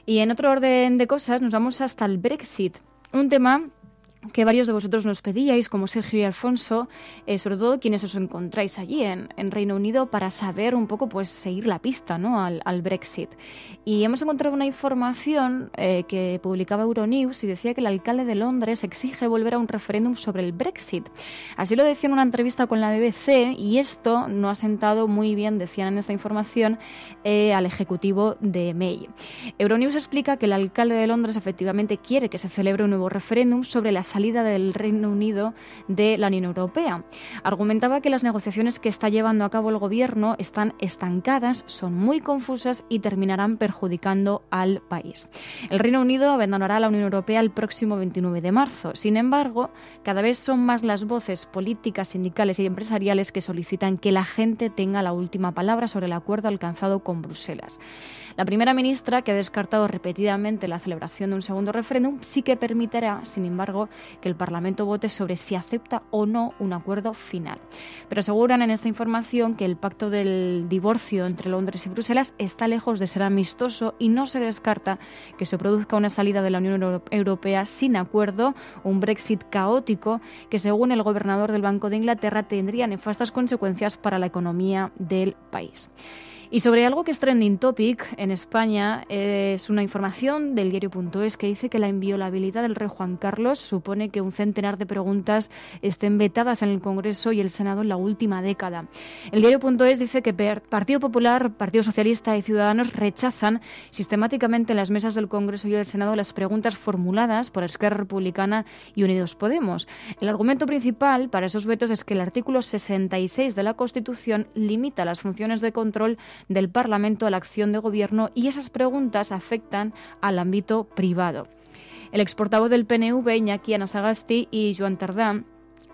Y en otro orden de cosas nos vamos hasta el Brexit, un tema que varios de vosotros nos pedíais, como Sergio y Alfonso, sobre todo quienes os encontráis allí en Reino Unido, para saber un poco, pues seguir la pista, ¿no?, al Brexit. Y hemos encontrado una información que publicaba Euronews y decía que el alcalde de Londres exige volver a un referéndum sobre el Brexit. Así lo decía en una entrevista con la BBC y esto no ha sentado muy bien, decían en esta información, al ejecutivo de May. Euronews explica que el alcalde de Londres efectivamente quiere que se celebre un nuevo referéndum sobre la salida del Reino Unido de la Unión Europea. Argumentaba que las negociaciones que está llevando a cabo el gobierno están estancadas, son muy confusas y terminarán perjudicando al país. El Reino Unido abandonará la Unión Europea el próximo 29 de marzo. Sin embargo, cada vez son más las voces políticas, sindicales y empresariales que solicitan que la gente tenga la última palabra sobre el acuerdo alcanzado con Bruselas. La primera ministra, que ha descartado repetidamente la celebración de un segundo referéndum, sí que permitirá, sin embargo, que el Parlamento vote sobre si acepta o no un acuerdo final. Pero aseguran en esta información que el pacto del divorcio entre Londres y Bruselas está lejos de ser amistoso y no se descarta que se produzca una salida de la Unión Europea sin acuerdo, un Brexit caótico que, según el gobernador del Banco de Inglaterra, tendría nefastas consecuencias para la economía del país. Y sobre algo que es trending topic en España, es una información del diario.es que dice que la inviolabilidad del rey Juan Carlos supone que un centenar de preguntas estén vetadas en el Congreso y el Senado en la última década. El diario.es dice que Partido Popular, Partido Socialista y Ciudadanos rechazan sistemáticamente en las mesas del Congreso y el Senado las preguntas formuladas por Esquerra Republicana y Unidos Podemos. El argumento principal para esos vetos es que el artículo 66 de la Constitución limita las funciones de control del Parlamento a la acción de gobierno y esas preguntas afectan al ámbito privado. El exportavoz del PNV, Iñaki Anasagasti, y Joan Tardá,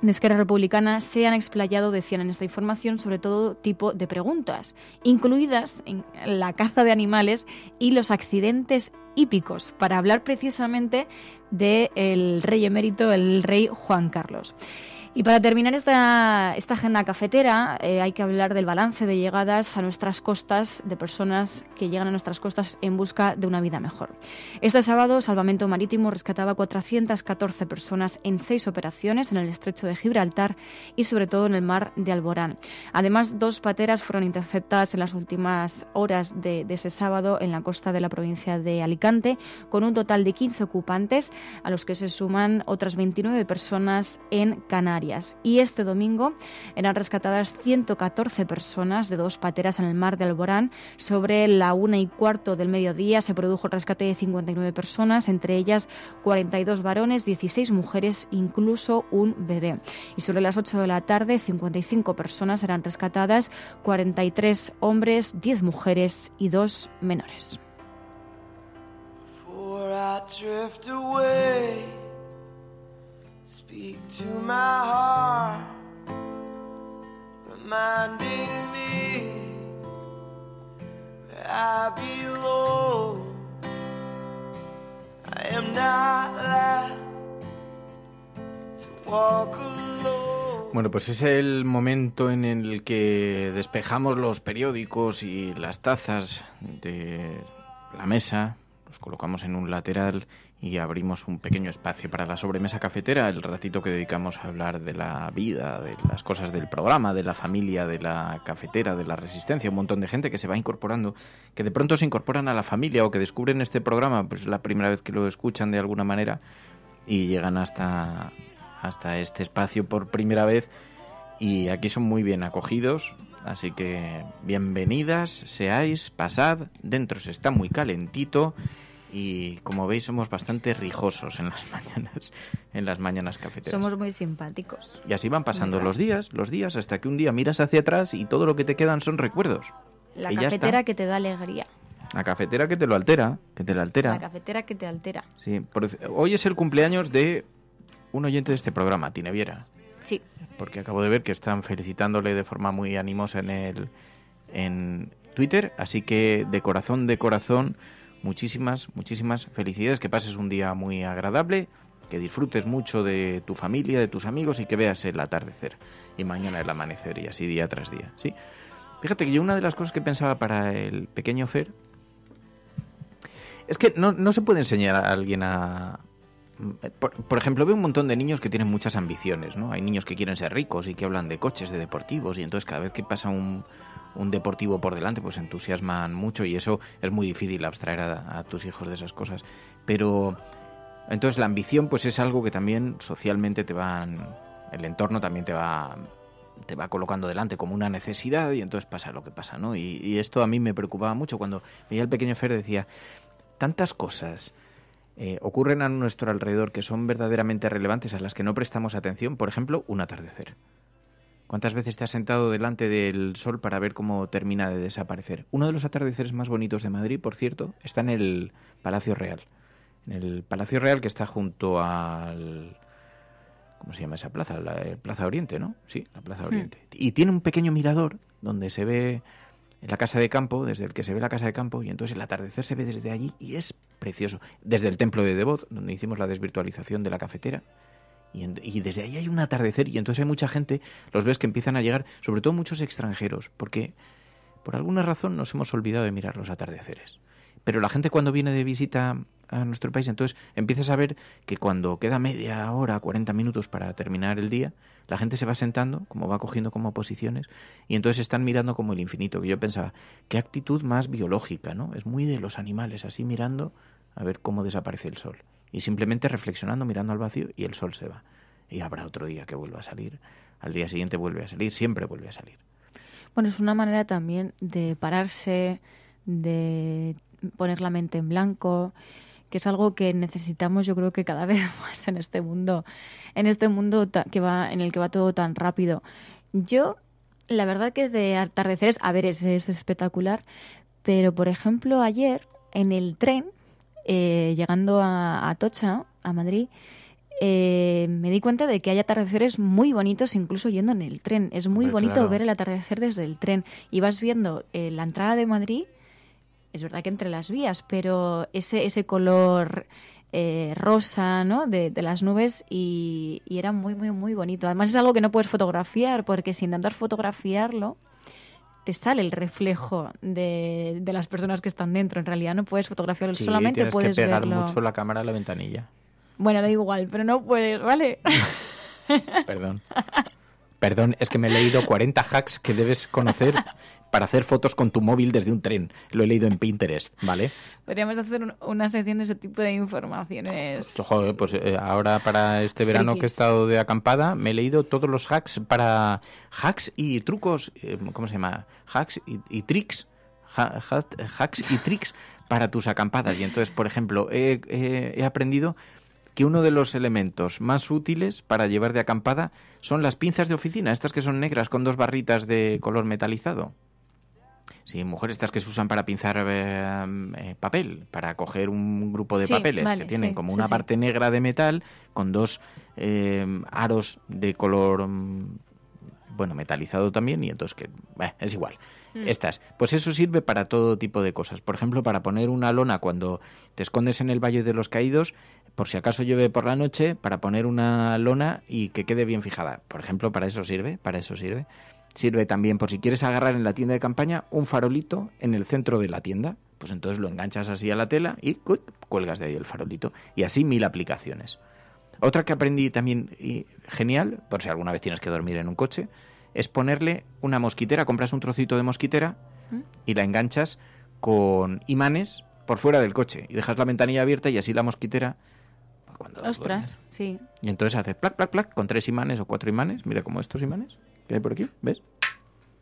de Esquerra Republicana, se han explayado, decían en esta información, sobre todo tipo de preguntas, incluidas en la caza de animales y los accidentes hípicos, para hablar precisamente del rey emérito, el rey Juan Carlos. Y para terminar esta agenda cafetera, hay que hablar del balance de llegadas a nuestras costas, de personas que llegan a nuestras costas en busca de una vida mejor. Este sábado, Salvamento Marítimo rescataba 414 personas en 6 operaciones en el estrecho de Gibraltar y sobre todo en el mar de Alborán. Además, 2 pateras fueron interceptadas en las últimas horas de ese sábado en la costa de la provincia de Alicante, con un total de 15 ocupantes, a los que se suman otras 29 personas en Canarias. Y este domingo eran rescatadas 114 personas de 2 pateras en el mar de Alborán. Sobre la 1:15 del mediodía se produjo el rescate de 59 personas, entre ellas 42 varones, 16 mujeres, incluso un bebé. Y sobre las 8 de la tarde, 55 personas eran rescatadas, 43 hombres, 10 mujeres y 2 menores. Speak to my heart, reminding me that I belong. I am not allowed to walk alone. Bueno, pues es el momento en el que despejamos los periódicos y las tazas de la mesa, los colocamos en un lateral y abrimos un pequeño espacio para la sobremesa cafetera, el ratito que dedicamos a hablar de la vida, de las cosas del programa, de la familia, de la cafetera, de la resistencia. Un montón de gente que se va incorporando, que de pronto se incorporan a la familia o que descubren este programa, pues es la primera vez que lo escuchan de alguna manera y llegan hasta este espacio por primera vez, y aquí son muy bien acogidos. Así que bienvenidas seáis, pasad, dentro se está muy calentito. Y como veis somos bastante rijosos en las mañanas cafeteras. Somos muy simpáticos. Y así van pasando los días, hasta que un día miras hacia atrás y todo lo que te quedan son recuerdos. La cafetera que te da alegría. La cafetera que te lo altera, La cafetera que te altera. Sí, hoy es el cumpleaños de un oyente de este programa, Tineviera. Sí. Porque acabo de ver que están felicitándole de forma muy animosa en Twitter, así que de corazón, muchísimas felicidades, que pases un día muy agradable, que disfrutes mucho de tu familia, de tus amigos y que veas el atardecer y mañana el amanecer y así día tras día, ¿sí? Fíjate que yo una de las cosas que pensaba para el pequeño Fer es que no se puede enseñar a alguien a... Por ejemplo, veo un montón de niños que tienen muchas ambiciones, ¿no? Hay niños que quieren ser ricos y que hablan de coches, de deportivos, y entonces cada vez que pasa un deportivo por delante, pues entusiasman mucho, y eso es muy difícil abstraer a tus hijos de esas cosas. Pero entonces la ambición pues es algo que también socialmente el entorno también te va colocando delante como una necesidad, y entonces pasa lo que pasa, ¿no? Y esto a mí me preocupaba mucho cuando veía al pequeño Fer, decía, tantas cosas ocurren a nuestro alrededor que son verdaderamente relevantes, a las que no prestamos atención. Por ejemplo, un atardecer. ¿Cuántas veces te has sentado delante del sol para ver cómo termina de desaparecer? Uno de los atardeceres más bonitos de Madrid, por cierto, está en el Palacio Real. En el Palacio Real, que está junto al... ¿Cómo se llama esa plaza? La Plaza Oriente, ¿no? Sí, la Plaza Oriente. Y tiene un pequeño mirador donde se ve la casa de campo, desde el que se ve la casa de campo, y entonces el atardecer se ve desde allí y es precioso. Desde el templo de Devot, donde hicimos la desvirtualización de la cafetera, y desde ahí hay un atardecer, y entonces hay mucha gente, los ves que empiezan a llegar, sobre todo muchos extranjeros, porque por alguna razón nos hemos olvidado de mirar los atardeceres. Pero la gente cuando viene de visita a nuestro país, entonces empiezas a ver que cuando queda media hora, 40 minutos para terminar el día, la gente se va sentando, como va cogiendo como posiciones, y entonces están mirando como el infinito, que yo pensaba, qué actitud más biológica, ¿no? Es muy de los animales, así mirando a ver cómo desaparece el sol. Y simplemente reflexionando, mirando al vacío, y el sol se va. Y habrá otro día que vuelva a salir, al día siguiente vuelve a salir, siempre vuelve a salir. Bueno, es una manera también de pararse, de poner la mente en blanco, que es algo que necesitamos, yo creo que cada vez más en este mundo en el que va todo tan rápido. Yo, la verdad que de atardeceres, a ver, es espectacular, pero por ejemplo ayer en el tren, llegando a Atocha, a Madrid, me di cuenta de que hay atardeceres muy bonitos incluso yendo en el tren. Es muy bonito ver el atardecer desde el tren, y vas viendo la entrada de Madrid es verdad que entre las vías, pero ese color rosa, ¿no? de las nubes y era muy, muy, muy bonito. Además es algo que no puedes fotografiar porque si intentas fotografiarlo te sale el reflejo de las personas que están dentro. En realidad no puedes fotografiarlo, Sí, solamente puedes que pegar verlo. mucho la cámara a la ventanilla. Bueno, da igual, pero no puedes, ¿vale? Perdón, es que me he leído 40 hacks que debes conocer para hacer fotos con tu móvil desde un tren. Lo he leído en Pinterest, ¿vale? Podríamos hacer una sección de ese tipo de informaciones. Joder, pues ahora para este verano que he Frikis. estado de acampada me he leído todos los hacks para... Hacks y trucos, ¿cómo se llama? Hacks y tricks. Hacks y tricks para tus acampadas. Y entonces, por ejemplo, he aprendido que uno de los elementos más útiles para llevar de acampada son las pinzas de oficina, estas que son negras con 2 barritas de color metalizado. Sí, mujeres estas que se usan para pinzar papel, para coger un grupo de papeles que tienen como una parte negra de metal con 2 aros de color, metalizado también, y entonces que es igual. Estas, pues eso sirve para todo tipo de cosas. Por ejemplo, para poner una lona cuando te escondes en el Valle de los Caídos, por si acaso llueve por la noche, para poner una lona y que quede bien fijada. Por ejemplo, para eso sirve. Sirve también por si quieres agarrar en la tienda de campaña un farolito en el centro de la tienda. Pues entonces lo enganchas así a la tela y cuelgas de ahí el farolito. Y así 1000 aplicaciones. Otra que aprendí también genial, por si alguna vez tienes que dormir en un coche, es ponerle una mosquitera. Compras un trocito de mosquitera y la enganchas con imanes por fuera del coche. Y dejas la ventanilla abierta y así la mosquitera... Ostras, sí. Y entonces hace plac, plac, plac, con 3 imanes o 4 imanes. Mira como estos imanes que hay por aquí, ¿ves?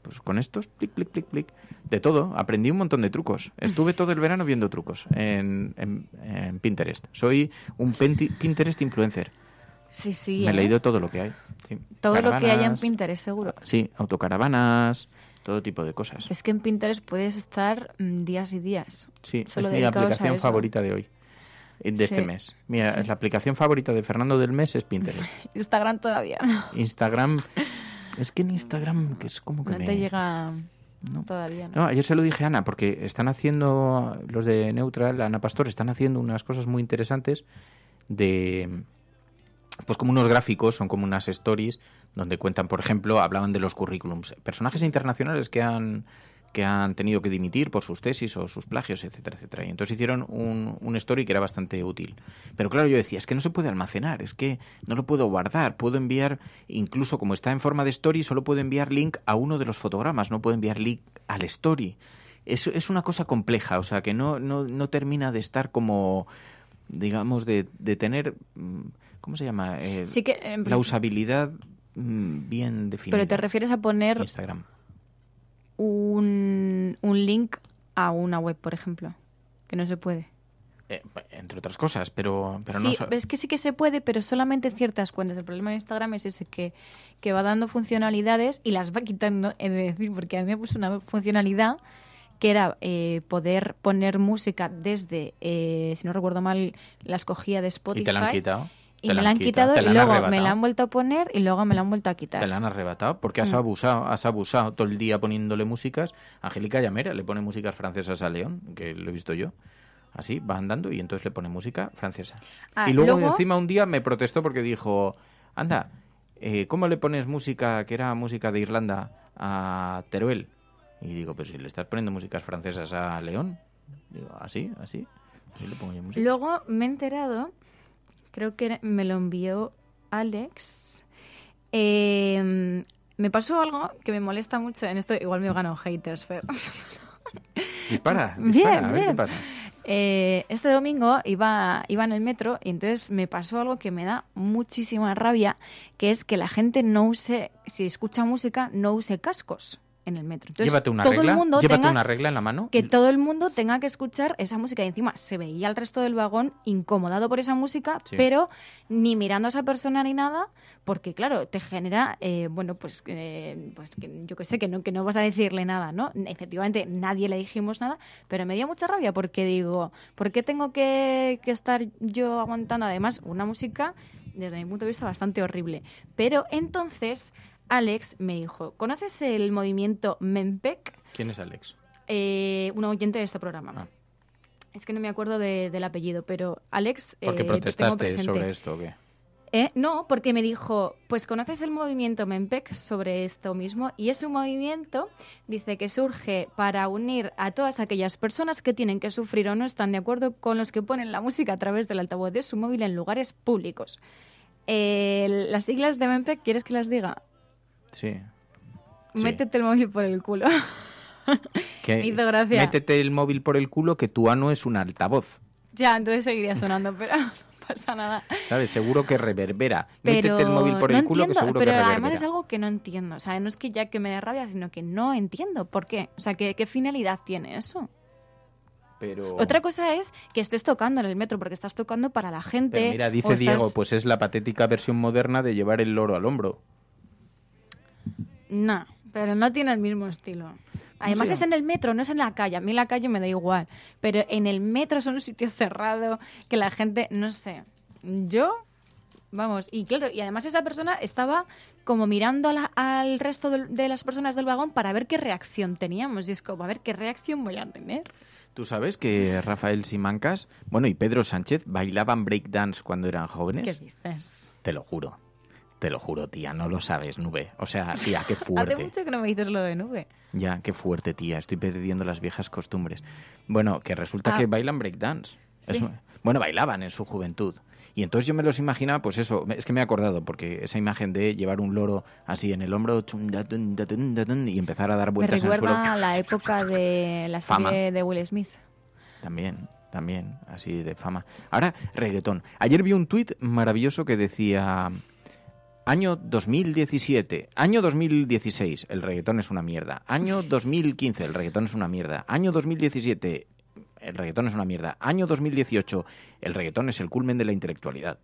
Pues con estos, plic, plic, plic, plic. De todo, aprendí un montón de trucos. Estuve todo el verano viendo trucos en Pinterest. Soy un Pinterest influencer. Sí. Me he leído todo lo que hay. Sí. Todo Caravanas, lo que haya en Pinterest, seguro. Sí, autocaravanas, todo tipo de cosas. Es que en Pinterest puedes estar días y días. Sí, solo es mi dedicados a aplicación eso. favorita de hoy. De este mes. Mira, la aplicación favorita de Fernando del mes es Pinterest. Instagram todavía no. Instagram, es que en Instagram que es como que no te llega todavía. No, ayer se lo dije a Ana, porque están haciendo, los de Neutral, Ana Pastor, están haciendo unas cosas muy interesantes de, pues como unos gráficos, son como unas stories, donde cuentan, por ejemplo, hablaban de los currículums. Personajes internacionales que han tenido que dimitir por sus tesis o sus plagios, etcétera, etcétera. Y entonces hicieron un story que era bastante útil. Pero claro, yo decía, es que no se puede almacenar, es que no lo puedo guardar. Puedo enviar, incluso como está en forma de story, solo puedo enviar link a uno de los fotogramas, no puedo enviar link al story. Es una cosa compleja, o sea, que no termina de estar como, digamos, de tener, ¿cómo se llama? Sí que, la usabilidad bien definida. Pero te refieres a poner Instagram. Un link a una web, por ejemplo, que no se puede. Entre otras cosas, pero sí, no... es que sí que se puede, pero solamente ciertas cuentas. El problema de Instagram es ese que va dando funcionalidades y las va quitando, es decir, porque a mí me puso una funcionalidad que era poder poner música desde, si no recuerdo mal, la escogía de Spotify. ¿Y te la han quitado? Y me la han quitado y luego me la han vuelto a poner y luego me la han vuelto a quitar. Te la han arrebatado porque has abusado todo el día poniéndole músicas. Angélica Llamera le pone músicas francesas a León, que lo he visto yo. Así, va andando y entonces le pone música francesa. Y luego encima un día me protestó porque dijo, anda, ¿cómo le pones música, que era música de Irlanda, a Teruel? Y digo, pero si le estás poniendo músicas francesas a León. Digo, así le pongo yo música. Luego me he enterado... Creo que me lo envió Alex. Me pasó algo que me molesta mucho. En esto igual me gano haters, pero... Dispara, bien, a ver qué pasa. Este domingo iba en el metro y entonces me pasó algo que me da muchísima rabia, que es que la gente no use, si escucha música, no use cascos en el metro. Entonces, Llévate una regla en la mano. Que todo el mundo tenga que escuchar esa música. Y encima se veía al resto del vagón incomodado por esa música, sí, pero ni mirando a esa persona ni nada, porque claro, te genera, pues que yo que sé, que no vas a decirle nada, ¿no? Efectivamente, nadie le dijimos nada, pero me dio mucha rabia porque digo, ¿por qué tengo que estar yo aguantando además una música, desde mi punto de vista, bastante horrible? Pero entonces... Alex me dijo, ¿conoces el movimiento Mempec? ¿Quién es Alex? un oyente de este programa. Es que no me acuerdo del apellido, pero Alex... ¿Por qué protestaste sobre esto o qué? No, porque me dijo, pues ¿conoces el movimiento Mempec sobre esto mismo? Y es un movimiento, dice, que surge para unir a todas aquellas personas que tienen que sufrir o no están de acuerdo con los que ponen la música a través del altavoz de su móvil en lugares públicos. Las siglas de Mempec, ¿quieres que las diga? Sí. Métete el móvil por el culo. Me hizo gracia. Métete el móvil por el culo, que tu ano es un altavoz. Ya, entonces seguiría sonando, pero... pasa nada. ¿Sabes? Seguro que reverbera. Pero métete el móvil por el culo, que seguro que reverbera. Pero además es algo que no entiendo. O sea, no es que ya que me dé rabia, sino que no entiendo por qué. O sea, ¿qué finalidad tiene eso? Pero... Otra cosa es que estés tocando en el metro, porque estás tocando para la gente. Pero mira, dice Diego, pues es la patética versión moderna de llevar el loro al hombro. No, pero no tiene el mismo estilo. Además es en el metro, no es en la calle. A mí la calle me da igual. Pero en el metro es un sitio cerrado que la gente, no sé. Yo, vamos, y claro, y además esa persona estaba como mirando al resto de las personas del vagón para ver qué reacción teníamos. Y es como, a ver qué reacción voy a tener. ¿Tú sabes que Rafael Simancas, bueno, y Pedro Sánchez bailaban breakdance cuando eran jóvenes? ¿Qué dices? Te lo juro. Te lo juro, tía, no lo sabes, Nube. O sea, tía, qué fuerte. Hace mucho que no me dices lo de Nube. Ya, qué fuerte, tía. Estoy perdiendo las viejas costumbres. Bueno, que resulta que bailan breakdance. Sí. Bueno, bailaban en su juventud. Y entonces yo me los imaginaba, pues eso, es que me he acordado, porque esa imagen de llevar un loro así en el hombro y empezar a dar vueltas en el suelo. Me recuerda a la época de la serie de Will Smith. También, así de fama. Ahora, reggaetón. Ayer vi un tuit maravilloso que decía... Año 2017, año 2016, el reggaetón es una mierda. Año 2015, el reggaetón es una mierda. Año 2017, el reggaetón es una mierda. Año 2018, el reggaetón es el culmen de la intelectualidad.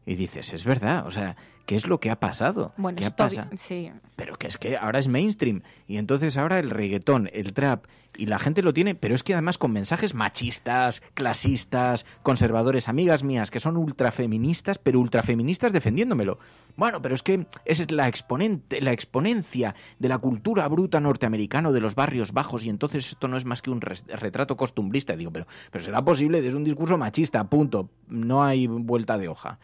Y dices, es verdad, o sea, ¿qué es lo que ha pasado? Bueno, ¿Qué pasa? Sí. Pero que es que ahora es mainstream. Y entonces ahora el reggaetón, el trap, y la gente lo tiene, pero es que además con mensajes machistas, clasistas, conservadores, amigas mías que son ultrafeministas, pero ultrafeministas defendiéndomelo. Bueno, pero es que es la exponencia de la cultura bruta norteamericana de los barrios bajos, y entonces esto no es más que un retrato costumbrista. Y digo, pero será posible, es un discurso machista, punto. No hay vuelta de hoja.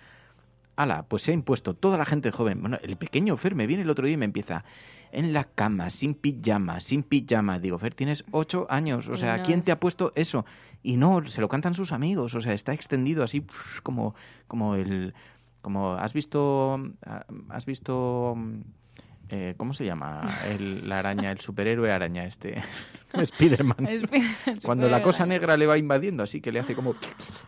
Ala, pues se ha impuesto toda la gente joven. Bueno, el pequeño Fer me viene el otro día y me empieza en la cama, sin pijama. Digo, Fer, tienes 8 años, o sea, ¿quién te ha puesto eso? Y no, se lo cantan sus amigos, o sea, está extendido así como has visto ¿cómo se llama? La araña, el superhéroe araña Spiderman. Cuando la cosa negra le va invadiendo, así que le hace como,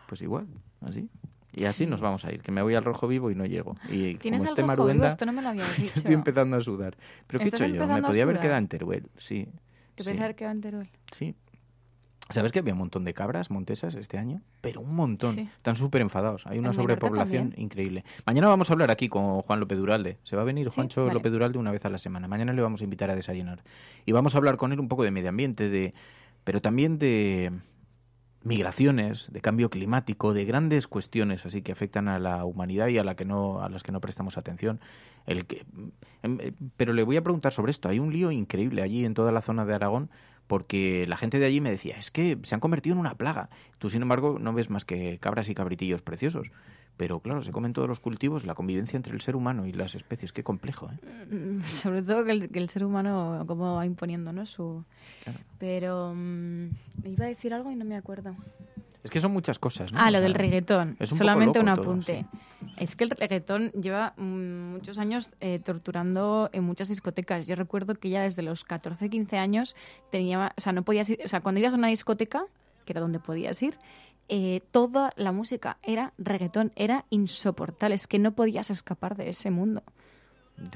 pues igual, así. Y así nos vamos a ir, que me voy al Rojo Vivo y no llego. Y ¿tienes como el esté Rojo Maruenda, Vivo? Esto no me lo habías dicho. estoy empezando a sudar. ¿Pero qué he hecho yo? Me podía haber quedado en Teruel, sí. ¿Te podías haber quedado en Teruel? Sí. ¿Sabes que había un montón de cabras montesas este año? Pero un montón. Sí. Están súper enfadados. Hay una En sobrepoblación Menorca increíble. Mañana vamos a hablar aquí con Juan López Duralde. Se va a venir Juancho vale. López Duralde una vez a la semana. Mañana le vamos a invitar a desayunar. Y vamos a hablar con él un poco de medio ambiente, pero también de migraciones, de cambio climático, de grandes cuestiones así que afectan a la humanidad y a las que no prestamos atención. Pero le voy a preguntar sobre esto. Hay un lío increíble allí en toda la zona de Aragón, porque la gente de allí me decía, es que se han convertido en una plaga. Tú, sin embargo, no ves más que cabras y cabritillos preciosos. Pero claro, se comen todos los cultivos, la convivencia entre el ser humano y las especies, qué complejo, ¿eh? Sobre todo que el ser humano como va imponiendo, ¿no? Claro. Pero iba a decir algo y no me acuerdo. Es que son muchas cosas, ¿no? Lo del reggaetón. Es un solamente poco un loco apunte. todo, sí. Es que el reggaetón lleva muchos años torturando en muchas discotecas. Yo recuerdo que ya desde los 14, 15 años no podías ir, cuando ibas a una discoteca, que era donde podías ir, toda la música era reggaetón, era insoportable, es que no podías escapar de ese mundo.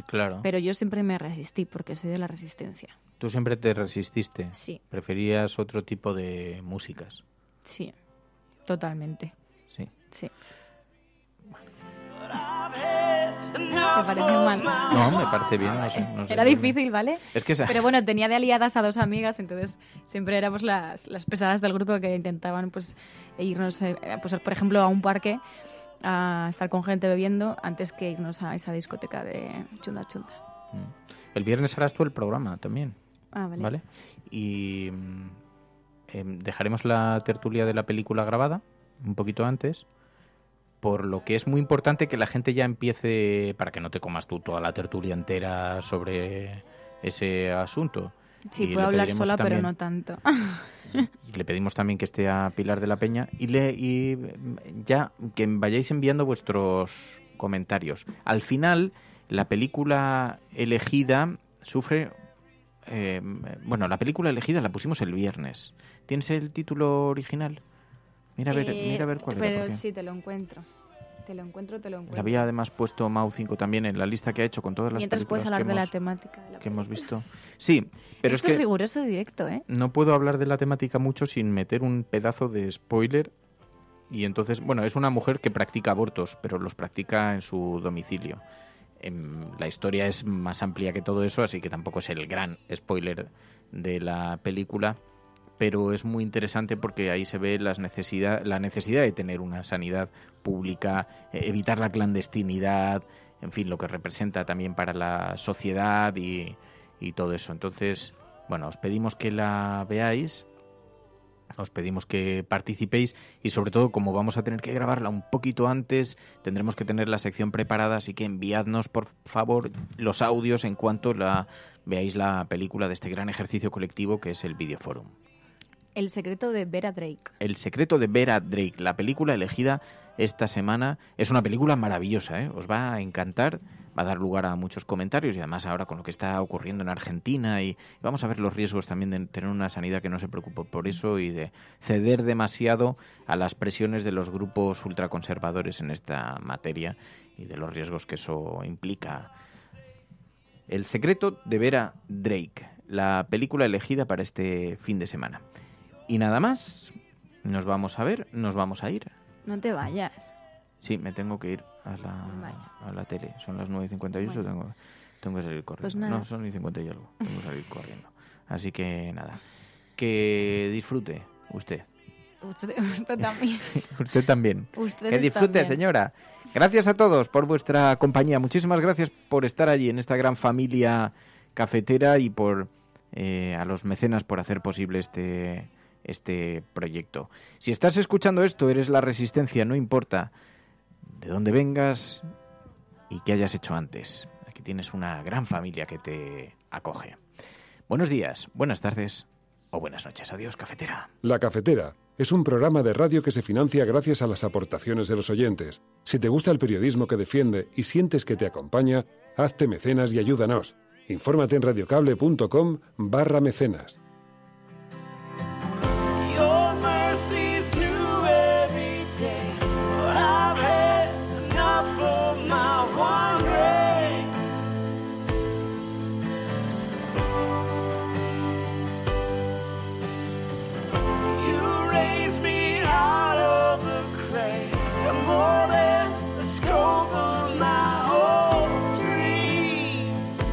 Claro. Pero yo siempre me resistí, porque soy de la resistencia. ¿Tú siempre te resististe? Sí. ¿Preferías otro tipo de músicas? Sí, totalmente. Sí. ¿Te parece mal? No, me parece bien, no sé. Era difícil, ¿vale? Es que Pero bueno, tenía de aliadas a 2 amigas, entonces siempre éramos las pesadas del grupo que intentaban irnos, por ejemplo, a un parque a estar con gente bebiendo antes que irnos a esa discoteca de chunda chunda. El viernes harás tú el programa también. Ah, vale. ¿Vale? Y dejaremos la tertulia de la película grabada un poquito antes, por lo que es muy importante que la gente ya empiece, para que no te comas tú toda la tertulia entera sobre ese asunto. Sí, puedo hablar sola, también, pero no tanto. Y le pedimos también que esté a Pilar de la Peña y ya que vayáis enviando vuestros comentarios. Al final, la película elegida sufre... la película elegida la pusimos el viernes. ¿Tienes el título original? Mira a ver cuál era. Pero sí, te lo encuentro. La había además puesto Mau 5 también en la lista que ha hecho con todas las mientras películas puedes hablar de la temática que hemos visto. Sí, pero esto es riguroso directo, ¿eh? No puedo hablar de la temática mucho sin meter un pedazo de spoiler. Y entonces, es una mujer que practica abortos, pero los practica en su domicilio. La historia es más amplia que todo eso, así que tampoco es el gran spoiler de la película, pero es muy interesante porque ahí se ve la necesidad de tener una sanidad pública, evitar la clandestinidad, en fin, lo que representa también para la sociedad y todo eso. Entonces, os pedimos que la veáis, os pedimos que participéis y sobre todo, como vamos a tener que grabarla un poquito antes, tendremos que tener la sección preparada, así que enviadnos por favor los audios en cuanto veáis la película de este gran ejercicio colectivo que es el Videoforum. El secreto de Vera Drake. El secreto de Vera Drake, la película elegida esta semana. Es una película maravillosa, ¿eh? Os va a encantar, va a dar lugar a muchos comentarios y además ahora con lo que está ocurriendo en Argentina y vamos a ver los riesgos también de tener una sanidad que no se preocupe por eso y de ceder demasiado a las presiones de los grupos ultraconservadores en esta materia y de los riesgos que eso implica. El secreto de Vera Drake, la película elegida para este fin de semana. Y nada más, nos vamos a ir. No te vayas. Sí, me tengo que ir a la tele. Son las 9:58, bueno. tengo que salir corriendo. Pues no, son 9:50 y algo. Tengo que salir corriendo. Así que nada, que disfrute usted. Usted también. Usted también. Usted que disfrute, también. Señora. Gracias a todos por vuestra compañía. Muchísimas gracias por estar allí en esta gran familia cafetera y por a los mecenas por hacer posible este proyecto. Si estás escuchando esto, eres la Resistencia, no importa de dónde vengas y qué hayas hecho antes. Aquí tienes una gran familia que te acoge. Buenos días, buenas tardes o buenas noches. Adiós, cafetera. La Cafetera es un programa de radio que se financia gracias a las aportaciones de los oyentes. Si te gusta el periodismo que defiende y sientes que te acompaña, hazte mecenas y ayúdanos. Infórmate en radiocable.com/mecenas. Your mercy's new every day, but I've had enough of my wandering. You raised me out of the grave, for more than the scope of my old dreams.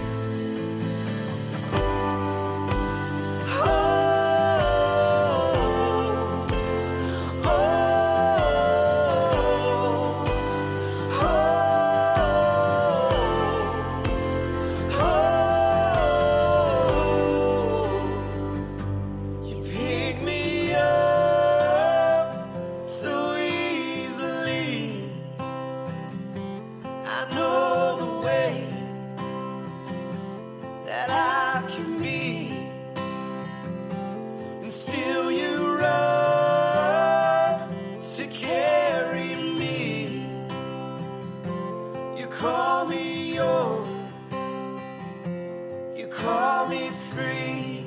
You pick me up so easily. I know the way that I can be, and still you run to carry me. You call me yours, you call me free.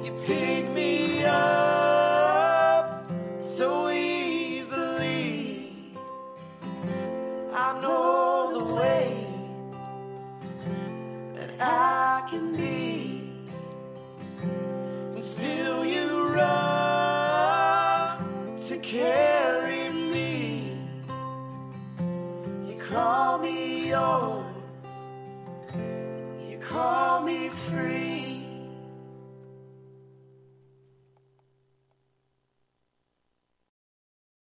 You pick me up so easily. I know the way that I can be, and still you run to carry me. You call me yours, you call me free.